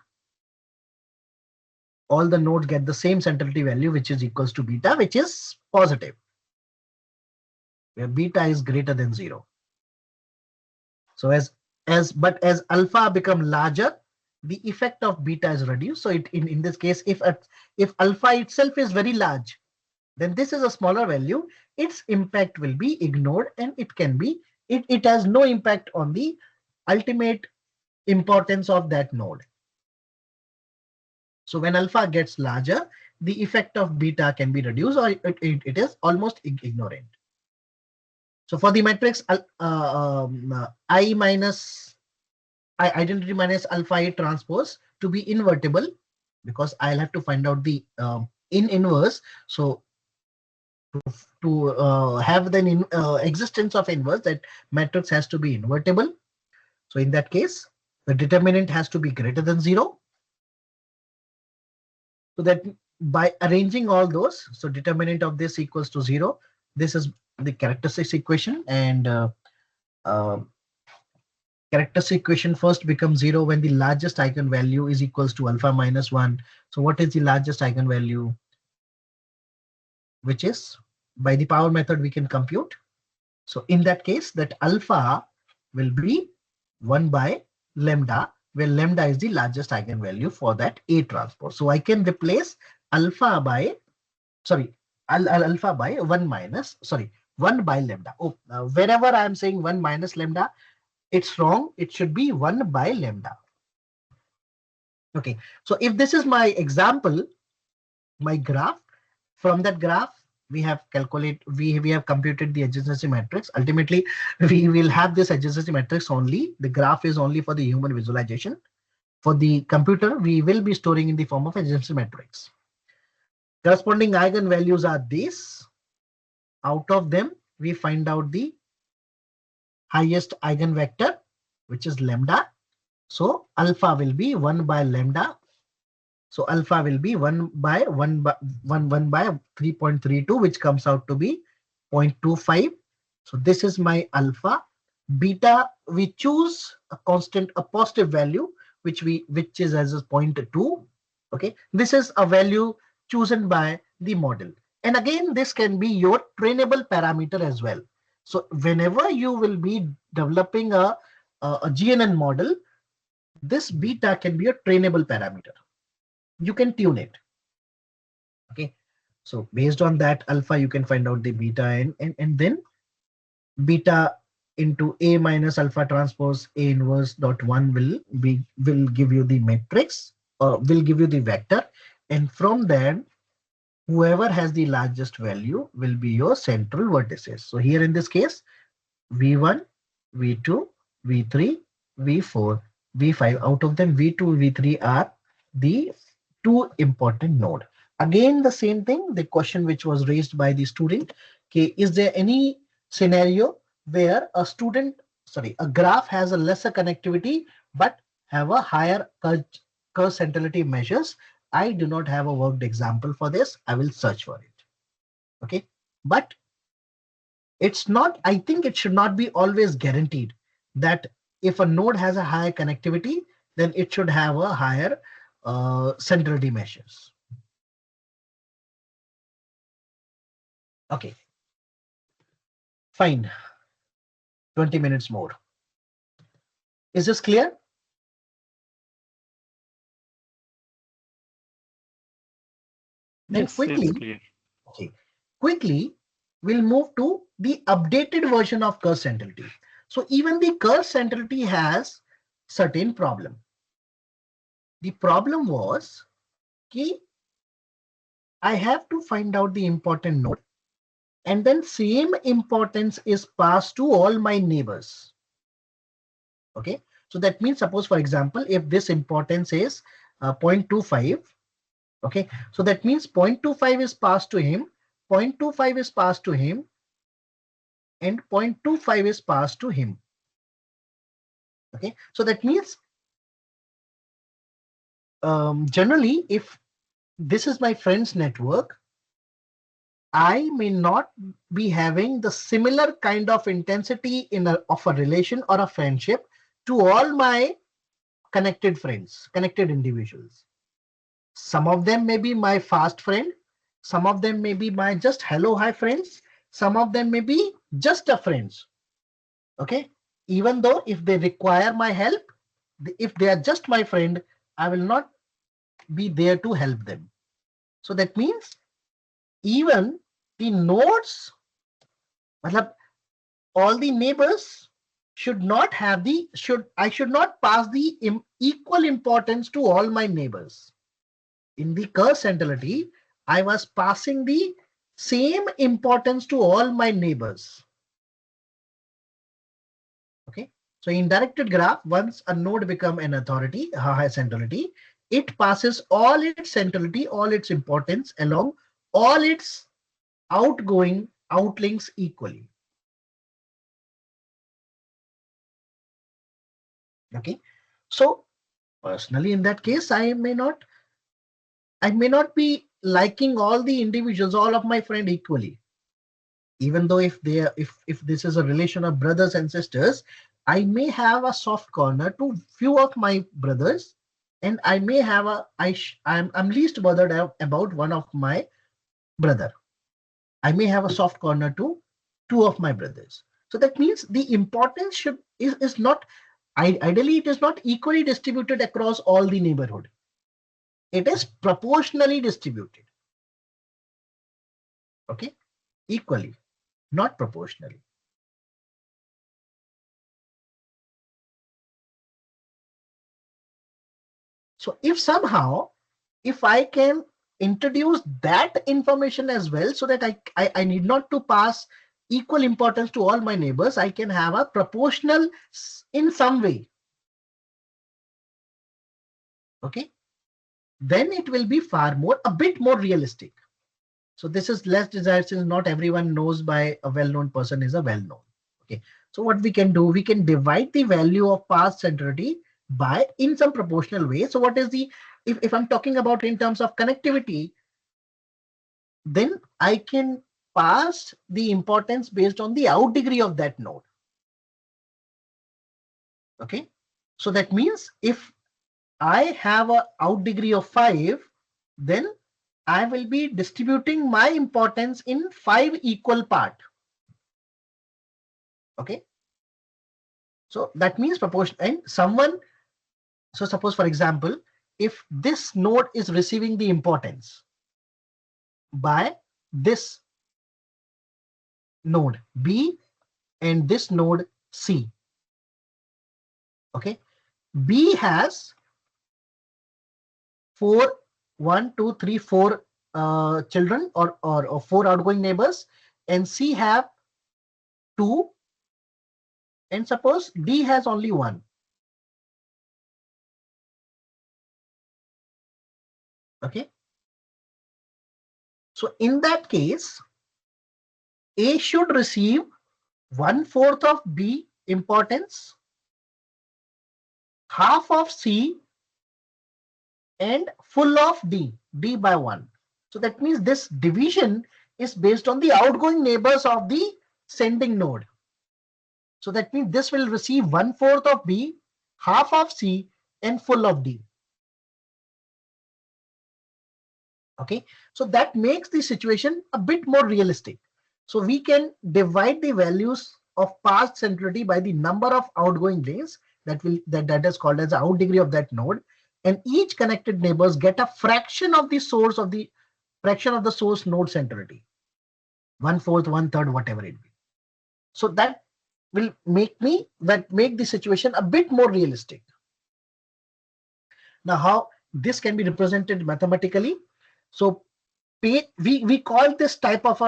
All the nodes get the same centrality value, which is equals to beta, which is positive, where beta is greater than 0. So as alpha become larger, the effect of beta is reduced. So in this case, if alpha itself is very large, then this is a smaller value. Its impact will be ignored, and it has no impact on the ultimate importance of that node. So when alpha gets larger, the effect of beta can be reduced, or it is almost ignorant. So for the matrix I minus identity minus alpha A transpose to be invertible, because I'll have to find out the in inverse. So to have the existence of inverse, that matrix has to be invertible. So in that case, the determinant has to be greater than 0. So that by arranging all those, so determinant of this equals to 0. This is the characteristics equation, and characteristic equation first becomes 0 when the largest eigenvalue is equals to alpha minus 1. So what is the largest eigenvalue? Which is, by the power method we can compute. So in that case, that alpha will be 1 by lambda, where lambda is the largest eigenvalue for that A transpose. So I can replace alpha by, sorry, alpha by 1 by lambda. Oh, wherever I am saying 1 minus lambda, It's wrong. It should be 1 by lambda. Okay. So if this is my example, my graph, from that graph, we have computed the adjacency matrix. Ultimately, we will have this adjacency matrix only. The graph is only for the human visualization. For the computer, we will be storing in the form of adjacency matrix. Corresponding eigenvalues are these. Out of them, we find out the highest eigenvector, which is lambda. So alpha will be 1 by lambda. So alpha will be 1 by 3.32, which comes out to be 0.25. So this is my alpha. Beta, we choose a constant, a positive value, which is as a 0.2. Okay, this is a value chosen by the model. And again, this can be your trainable parameter as well. So whenever you will be developing a GNN model, this beta can be a trainable parameter. You can tune it. Okay, so based on that alpha, you can find out the beta, and then beta into A minus alpha transpose A inverse dot 1 will give you the matrix, or will give you the vector, and from there, whoever has the largest value will be your central vertices. So here in this case, V1, V2, V3, V4, V5. Out of them, V2, V3 are the two important node. Again, the same thing, the question which was raised by the student. Okay, is there any scenario where a graph has a lesser connectivity but have a higher curve centrality measures? I do not have a worked example for this. I will search for it. Okay, but it's not, I think it should not be always guaranteed that if a node has a higher connectivity, then it should have a higher centrality measures. Okay, fine. 20 minutes more. Is this clear? Then Yes, quickly, yes, clear. okay, quickly, we'll move to the updated version of curve centrality. So even the curve centrality has certain problem. The problem was, okay, I have to find out the important node, and then same importance is passed to all my neighbors. Okay, so that means, suppose for example, if this importance is 0.25, okay, so that means 0.25 is passed to him, 0.25 is passed to him, and 0.25 is passed to him. Okay, so that means generally, if this is my friend's network, I may not be having the similar kind of intensity of a relation or a friendship to all my connected friends, connected individuals. Some of them may be my fast friend. Some of them may be my just hello, hi friends. Some of them may be just a friends. Okay. Even though if they require my help, if they are just my friend, I will not be there to help them. So that means even the nodes, all the neighbors should not have I should not pass the equal importance to all my neighbors. In the curve centrality, I was passing the same importance to all my neighbors. Okay. So in directed graph, once a node become an authority, a high centrality, it passes all its centrality, all its importance along all its outgoing outlinks equally. Okay. So personally, in that case, I may not be liking all the individuals, all of my friend equally. Even though if this is a relation of brothers and sisters, I may have a soft corner to few of my brothers, and I may have I'm least bothered about one of my brother. I may have a soft corner to two of my brothers. So that means the importance is not, ideally it is not equally distributed across all the neighborhood. It is proportionally distributed. Okay, equally, not proportionally. So if somehow, if I can introduce that information as well, so that I need not to pass equal importance to all my neighbors, I can have a proportional in some way. Okay, then it will be far more, a bit more realistic. So this is less desired since not everyone knows by a well-known person is a well-known. Okay, so what we can do, we can divide the value of past centrality by in some proportional way. So what is the, if I'm talking about in terms of connectivity, then I can pass the importance based on the out degree of that node. Okay, so that means if I have a out degree of 5, then I will be distributing my importance in 5 equal part. Okay, so that means proportion, and someone, so suppose for example, if this node is receiving the importance by this node B and this node C. Okay, B has 4, 1, 2, 3, 4 children, or 4 outgoing neighbors, and C have 2, and suppose D has only 1. Okay, so in that case, A should receive 1/4 of B importance, half of C, and full of D by 1. So that means this division is based on the outgoing neighbors of the sending node. So that means this will receive 1/4 of B, half of C, and full of D. Okay, so that makes the situation a bit more realistic. So we can divide the values of past centrality by the number of outgoing lanes that is called as the out degree of that node, and each connected neighbors get a fraction of the source of the source node centrality, 1/4, 1/3, whatever it be. So that will make the situation a bit more realistic. Now, how this can be represented mathematically? So we call this type of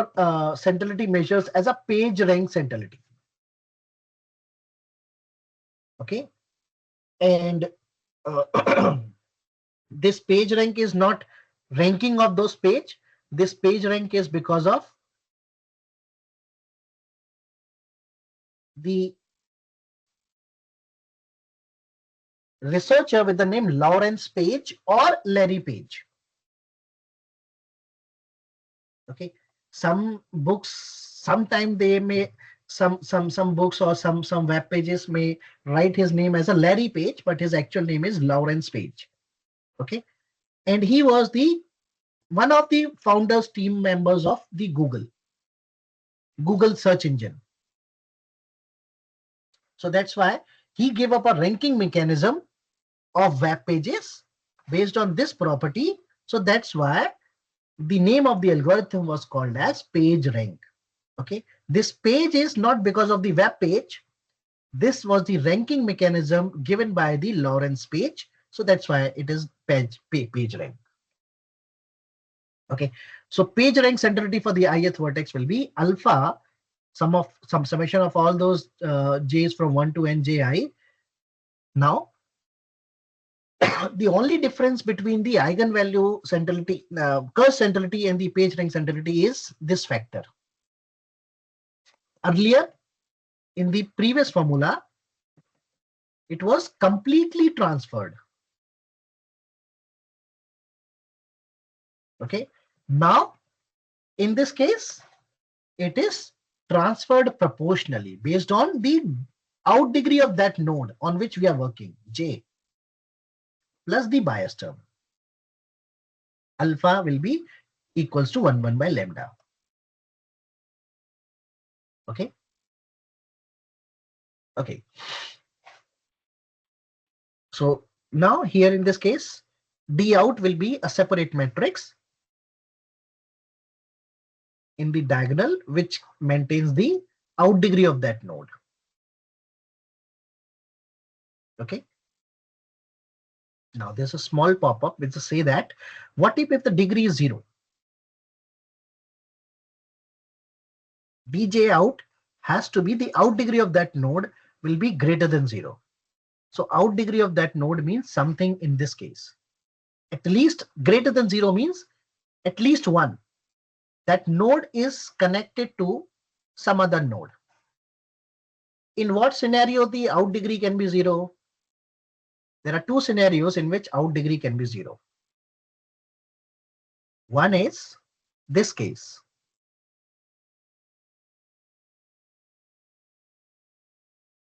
centrality measures as a page rank centrality. Okay, and this page rank is not ranking of those page. This page rank is because of the researcher with the name Lawrence Page or Larry Page. Okay, some books, sometimes they may, some books or some web pages may write his name as a Larry Page, but his actual name is Lawrence Page. Okay, and he was the one of the founders team members of the Google search engine. So that's why he gave up a ranking mechanism of web pages based on this property. So that's why the name of the algorithm was called as page rank. Okay, this page is not because of the web page. This was the ranking mechanism given by the Lawrence Page. So that's why it is page rank. Okay, so page rank centrality for the ith vertex will be alpha, some summation of all those j's from 1 to n ji. Now, the only difference between the eigenvalue centrality, curse centrality, and the page rank centrality is this factor. Earlier, in the previous formula, it was completely transferred. Okay, now in this case, it is transferred proportionally based on the out degree of that node on which we are working, J, plus the bias term. Alpha will be equals to 1 by lambda. Okay. Okay. So now here in this case, D out will be a separate matrix in the diagonal which maintains the out degree of that node. Okay. Now there's a small pop-up which will say that what if the degree is 0? Bj out has to be the out degree of that node will be greater than 0. So out degree of that node means something in this case. At least greater than 0 means at least 1. That node is connected to some other node. In what scenario the out degree can be 0? There are two scenarios in which out degree can be 0. One is this case.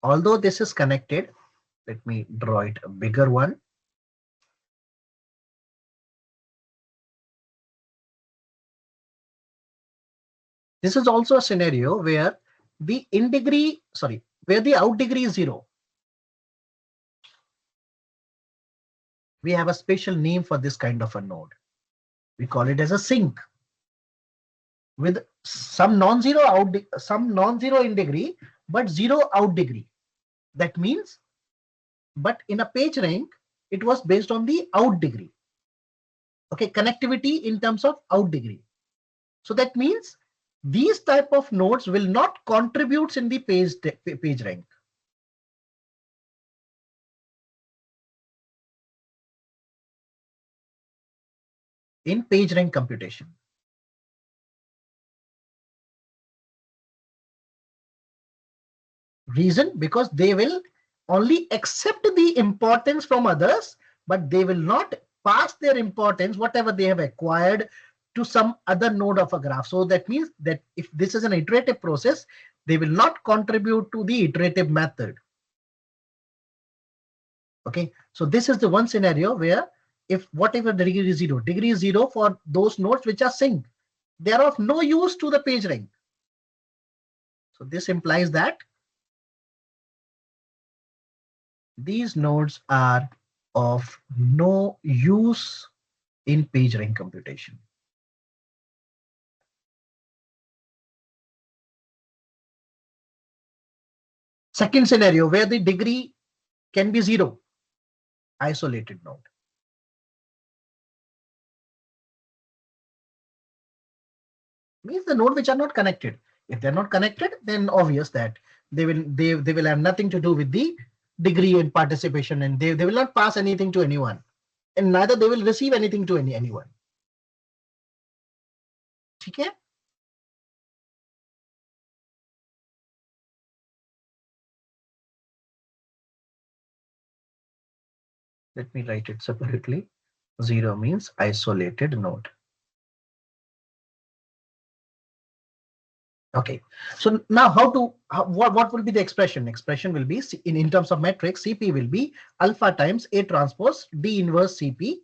Although this is connected, let me draw it a bigger one. This is also a scenario where the where the out degree is 0. We have a special name for this kind of a node. We call it as a sink with some non-zero in degree, but 0 out degree. That means, but in a page rank, it was based on the out degree. Okay, connectivity in terms of out degree. So that means these type of nodes will not contribute in the page rank. In page rank computation. Reason, because they will only accept the importance from others, but they will not pass their importance, whatever they have acquired, to some other node of a graph. So that means that if this is an iterative process, they will not contribute to the iterative method. Okay, so this is the one scenario where if whatever the degree is 0 for those nodes which are synced, they are of no use to the page rank. So this implies that these nodes are of no use in page rank computation. Second scenario where the degree can be 0, isolated node. Means the node which are not connected. If they're not connected, then obvious that they will have nothing to do with the degree and participation, and they will not pass anything to anyone, and neither they will receive anything to anyone. Okay. Let me write it separately. 0 means isolated node. Okay, so now what will be the expression? Expression will be in terms of matrix, CP will be alpha times A transpose D inverse CP.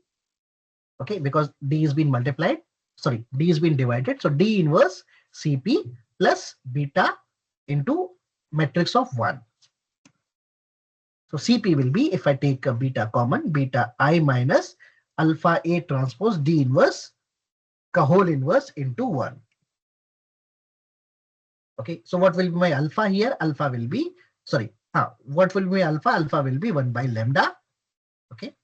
Okay, because D is being multiplied, sorry, D is being divided. So D inverse CP plus beta into matrix of 1. So CP will be, if I take a beta common, beta I minus alpha A transpose D inverse whole inverse into 1. Okay, so what will be my alpha here? Alpha will be, sorry, what will be alpha? Alpha will be 1 by lambda. Okay.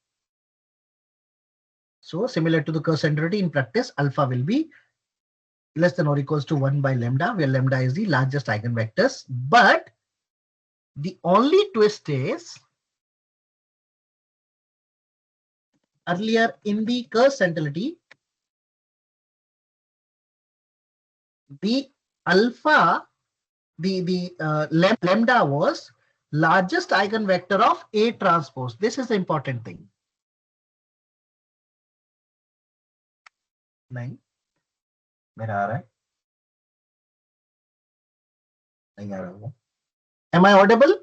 So similar to the concentricity in practice, alpha will be less than or equals to 1 by lambda, where lambda is the largest eigenvectors. But the only twist is earlier in the curve centrality, the alpha, the lambda was largest eigenvector of A transpose. This is the important thing. 9 मेरा आ रहा है नहीं आ रहा वो Am I audible?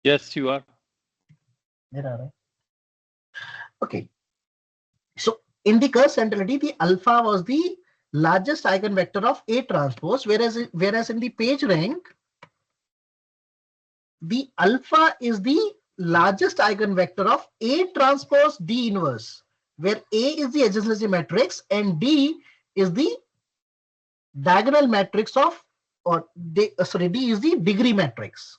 Yes, you are. मेरा आ रहा है Okay, so in the curve centrality, the alpha was the largest eigenvector of A transpose, whereas in the page rank, the alpha is the largest eigenvector of A transpose D inverse, where A is the adjacency matrix and D is the diagonal matrix of, or D is the degree matrix.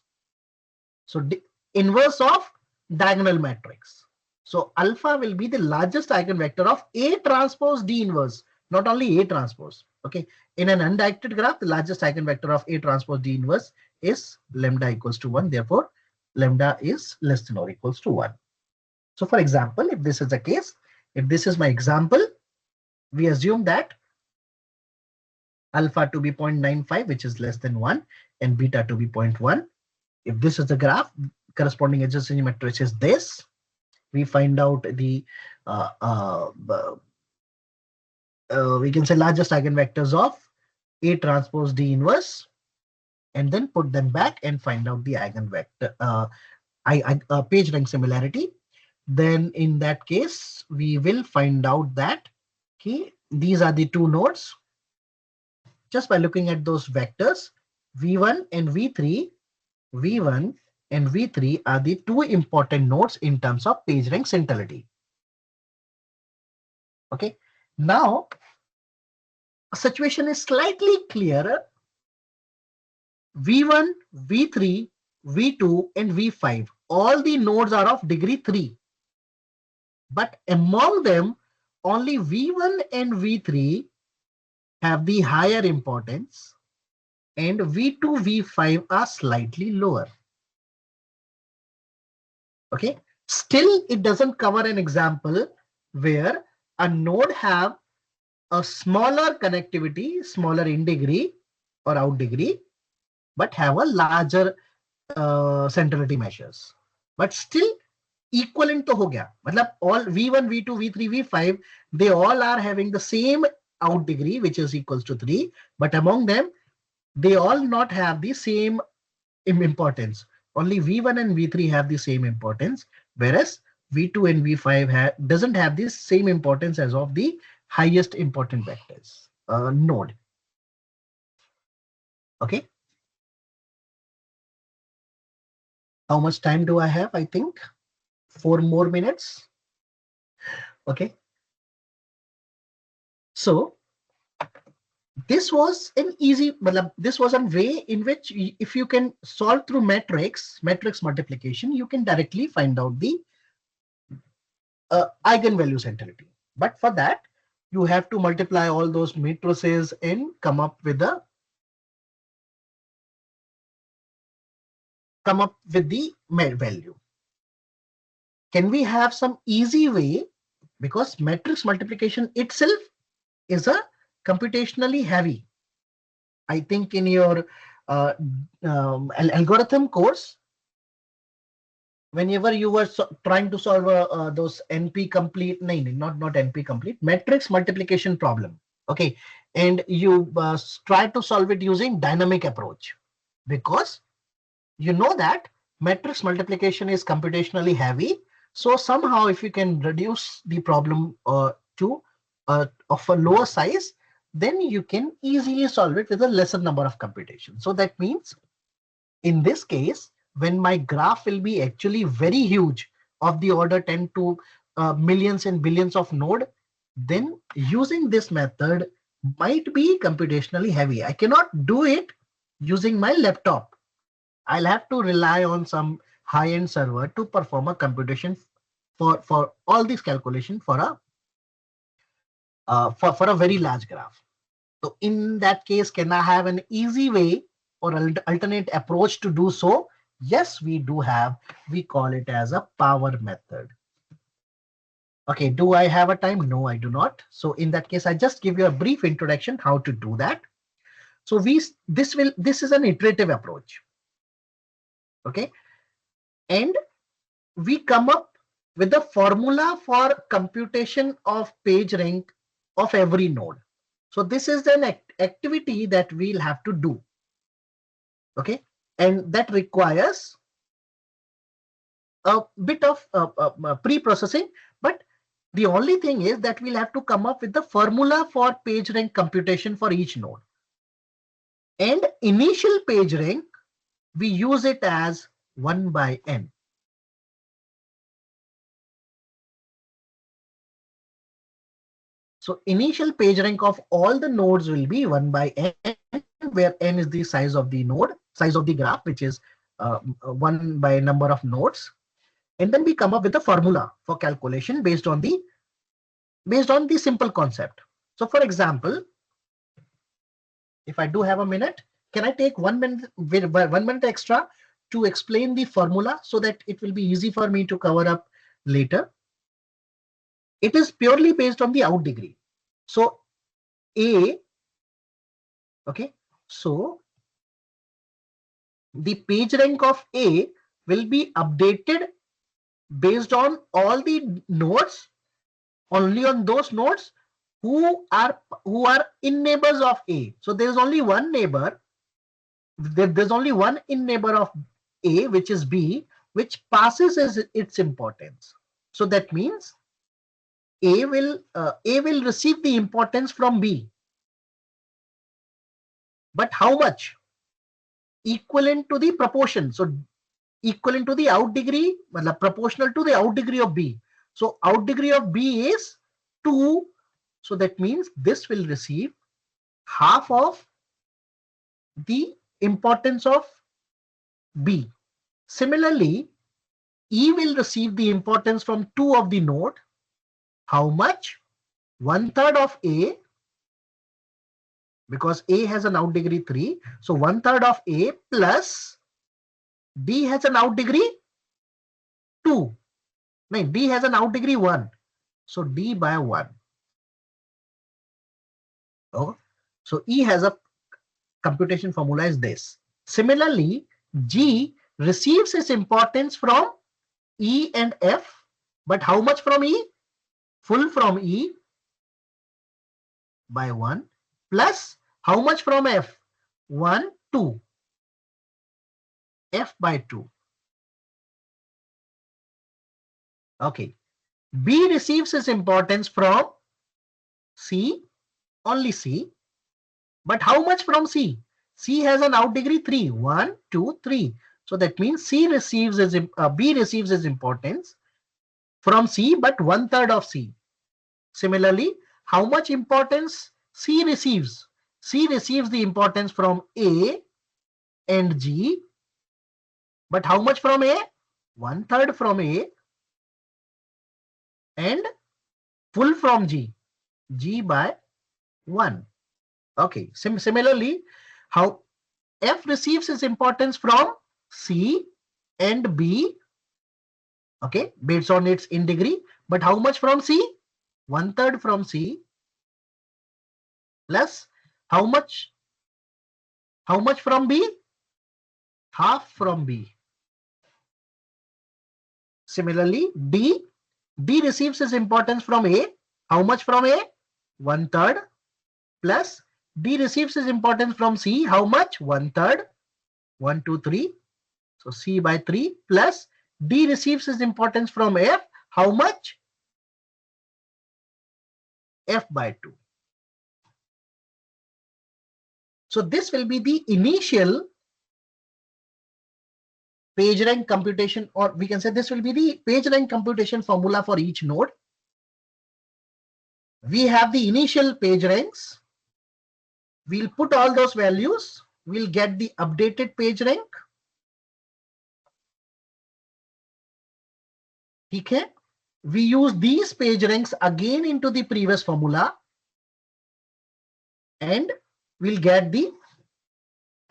So inverse of diagonal matrix. So alpha will be the largest eigenvector of A transpose D inverse, not only A transpose. Okay. In an undirected graph, the largest eigenvector of A transpose D inverse is lambda equals to 1. Therefore, lambda is less than or equals to 1. So for example, if this is the case, if this is my example, we assume that alpha to be 0.95, which is less than 1, and beta to be 0.1. If this is the graph, corresponding adjacency matrix is this. We find out the we can say largest eigenvectors of A transpose D inverse, and then put them back and find out the eigenvector page rank similarity. Then in that case, we will find out that these are the two nodes. Just by looking at those vectors, V1 and V3, V1 and V3 are the two important nodes in terms of PageRank centrality. Okay, now a situation is slightly clearer. V1, V3, V2, and V5, all the nodes are of degree 3. But among them, only V1 and V3 have the higher importance, and V2, V5 are slightly lower. Okay, still it doesn't cover an example where a node have a smaller connectivity, smaller in degree or out degree, but have a larger centrality measures. But still equivalent to ho gaya. Matlab all V1, V2, V3, V5, they all are having the same out degree, which is equals to 3, but among them, they all not have the same importance. Only V1 and V3 have the same importance, whereas V2 and V5 doesn't have the same importance as of the highest important vectors node. Okay. How much time do I have? I think 4 more minutes. Okay. So this was an easy, this was a way in which if you can solve through matrix multiplication, you can directly find out the eigenvalue centrality. But for that, you have to multiply all those matrices and come up with the value. Can we have some easy way? Because matrix multiplication itself is a computationally heavy. I think in your algorithm course, whenever you were trying to solve those NP complete, not NP complete, matrix multiplication problem. Okay, and you try to solve it using dynamic approach, because you know that matrix multiplication is computationally heavy. So somehow if you can reduce the problem to of a lower size, then you can easily solve it with a lesser number of computations. So that means in this case, when my graph will be actually very huge, of the order 10 to millions and billions of node, then using this method might be computationally heavy. I cannot do it using my laptop. I'll have to rely on some high-end server to perform a computation for all these calculations for a very large graph. So in that case, can I have an easy way or alternate approach to do so? Yes, we do have. We call it as a power method. Okay, do I have a time? No, I do not. So in that case, I just give you a brief introduction how to do that. So this is an iterative approach. Okay, and we come up with a formula for computation of page rank of every node. So this is an activity that we'll have to do. Okay, and that requires a bit of pre-processing, but the only thing is that we'll have to come up with the formula for page rank computation for each node. And initial page rank, we use it as 1 by n. So initial page rank of all the nodes will be 1 by n, where n is the size of the node, size of the graph, which is 1 by number of nodes. And then we come up with a formula for calculation based on the simple concept. So for example, if I do have a minute, can I take 1 minute, 1 minute extra to explain the formula so that it will be easy for me to cover up later? It is purely based on the out degree. So A, okay, so the page rank of A will be updated based on all the nodes, only on those nodes who are in neighbors of A. So there is only one neighbor. There's only one in neighbor of A, which is B, which passes as its importance. So that means A will receive the importance from B. But how much? Equivalent to the proportion. So equivalent to the out degree, proportional to the out degree of B. So out degree of B is 2. So that means this will receive half of the importance of B. Similarly, E will receive the importance from 2 of the node. How much? 1/3 of A, because A has an out degree 3. So 1/3 of A plus D has an out degree 2. No, D has an out degree 1. So D by 1. Oh, so E has a computation formula is this. Similarly, G receives its importance from E and F, but how much from E? Full from E by 1 plus how much from F? 1, 2. F by 2. Okay. B receives its importance from C, only C. But how much from C? C has an out degree 3. 1, 2, 3. So that means B receives its importance from C, but 1/3 of C. Similarly, how much importance C receives? C receives the importance from A and G, but how much from A? 1/3 from A and full from G, G by 1. Okay. Similarly, how F receives its importance from C and B, okay, based on its in degree, but how much from C? 1/3 from C plus how much from B? Half from B. Similarly, D receives its importance from A. How much from A? 1/3 plus D receives its importance from C. How much? 1/3. 1, 2, 3. So C by 3 plus D receives its importance from F. How much? F by 2. So this will be the initial page rank computation, or we can say this will be the page rank computation formula for each node. We have the initial page ranks. We'll put all those values. We'll get the updated page rank. Okay. We use these page ranks again into the previous formula, and we'll get the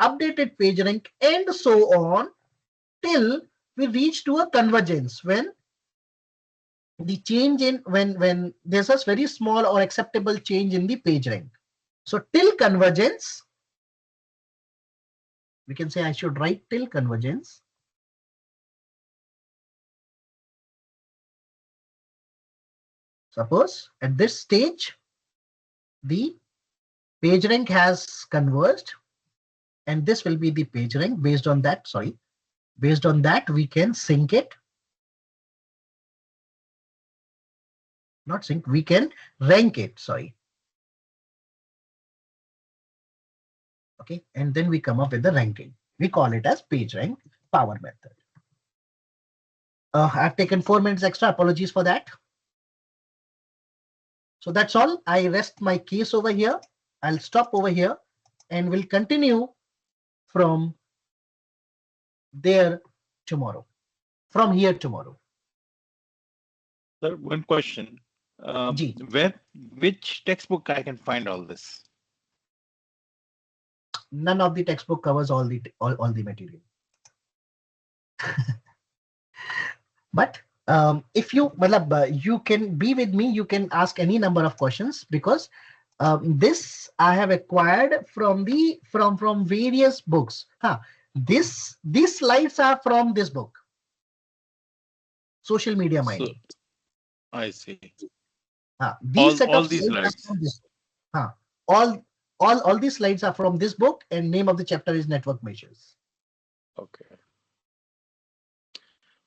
updated page rank, and so on till we reach to a convergence, when the change in when there's a very small or acceptable change in the page rank. So till convergence, we can say I should write till convergence. Suppose at this stage, the page rank has converged, and this will be the page rank. Based on that, we can sync it. Not sync, we can rank it, sorry. Okay, and then we come up with the ranking. We call it as page rank power method. I've taken 4 minutes extra. Apologies for that. So that's all. I rest my case over here. I'll stop over here and we'll continue from there tomorrow. From here tomorrow. Sir, one question. Ji, Where, which textbook I can find all this? none of the textbook covers all the material. But if you, matlab, you can be with me, you can ask any number of questions because this I have acquired from from various books. Huh. These slides are from this book, Social Media So Mining. I see. These set All of these slides are slides. from this. Huh. All all these slides are from this book, and name of the chapter is Network Measures. Okay. Huh.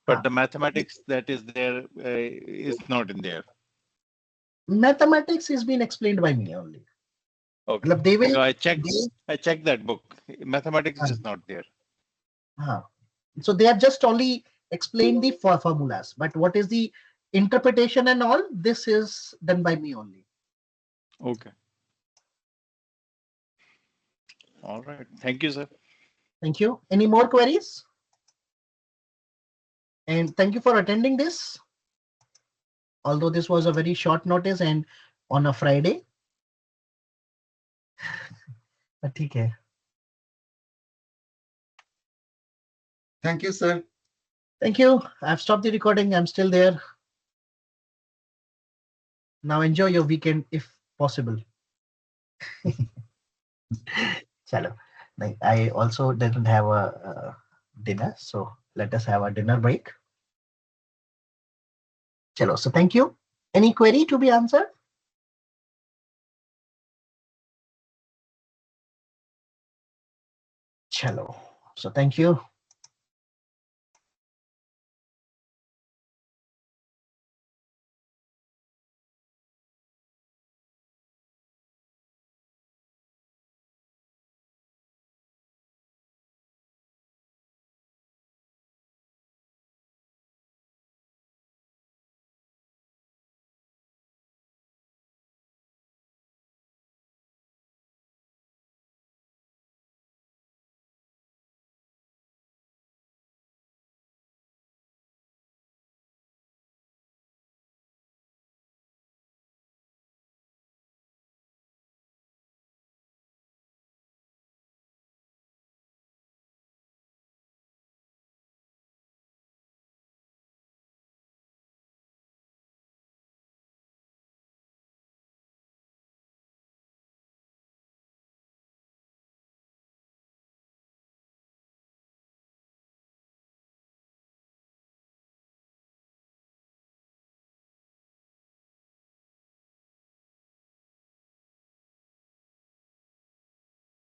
But the mathematics that is there is not in there. Mathematics is being explained by me only. Okay. Matlab, they will. Because They, I checked that book. Mathematics huh. is not there. Huh. So they are just only explain the formulas, but what is the interpretation and all, this is done by me only. Okay. All right. Thank you, sir. Thank you. Any more queries? And thank you for attending this. Although this was a very short notice and on a Friday. But okay. Thank you, sir. Thank you. I've stopped the recording. I'm still there. Now enjoy your weekend if possible. Chalo. Like, I also didn't have a dinner, so let us have a dinner break. Chalo. So thank you. Any query to be answered? Chalo. So thank you.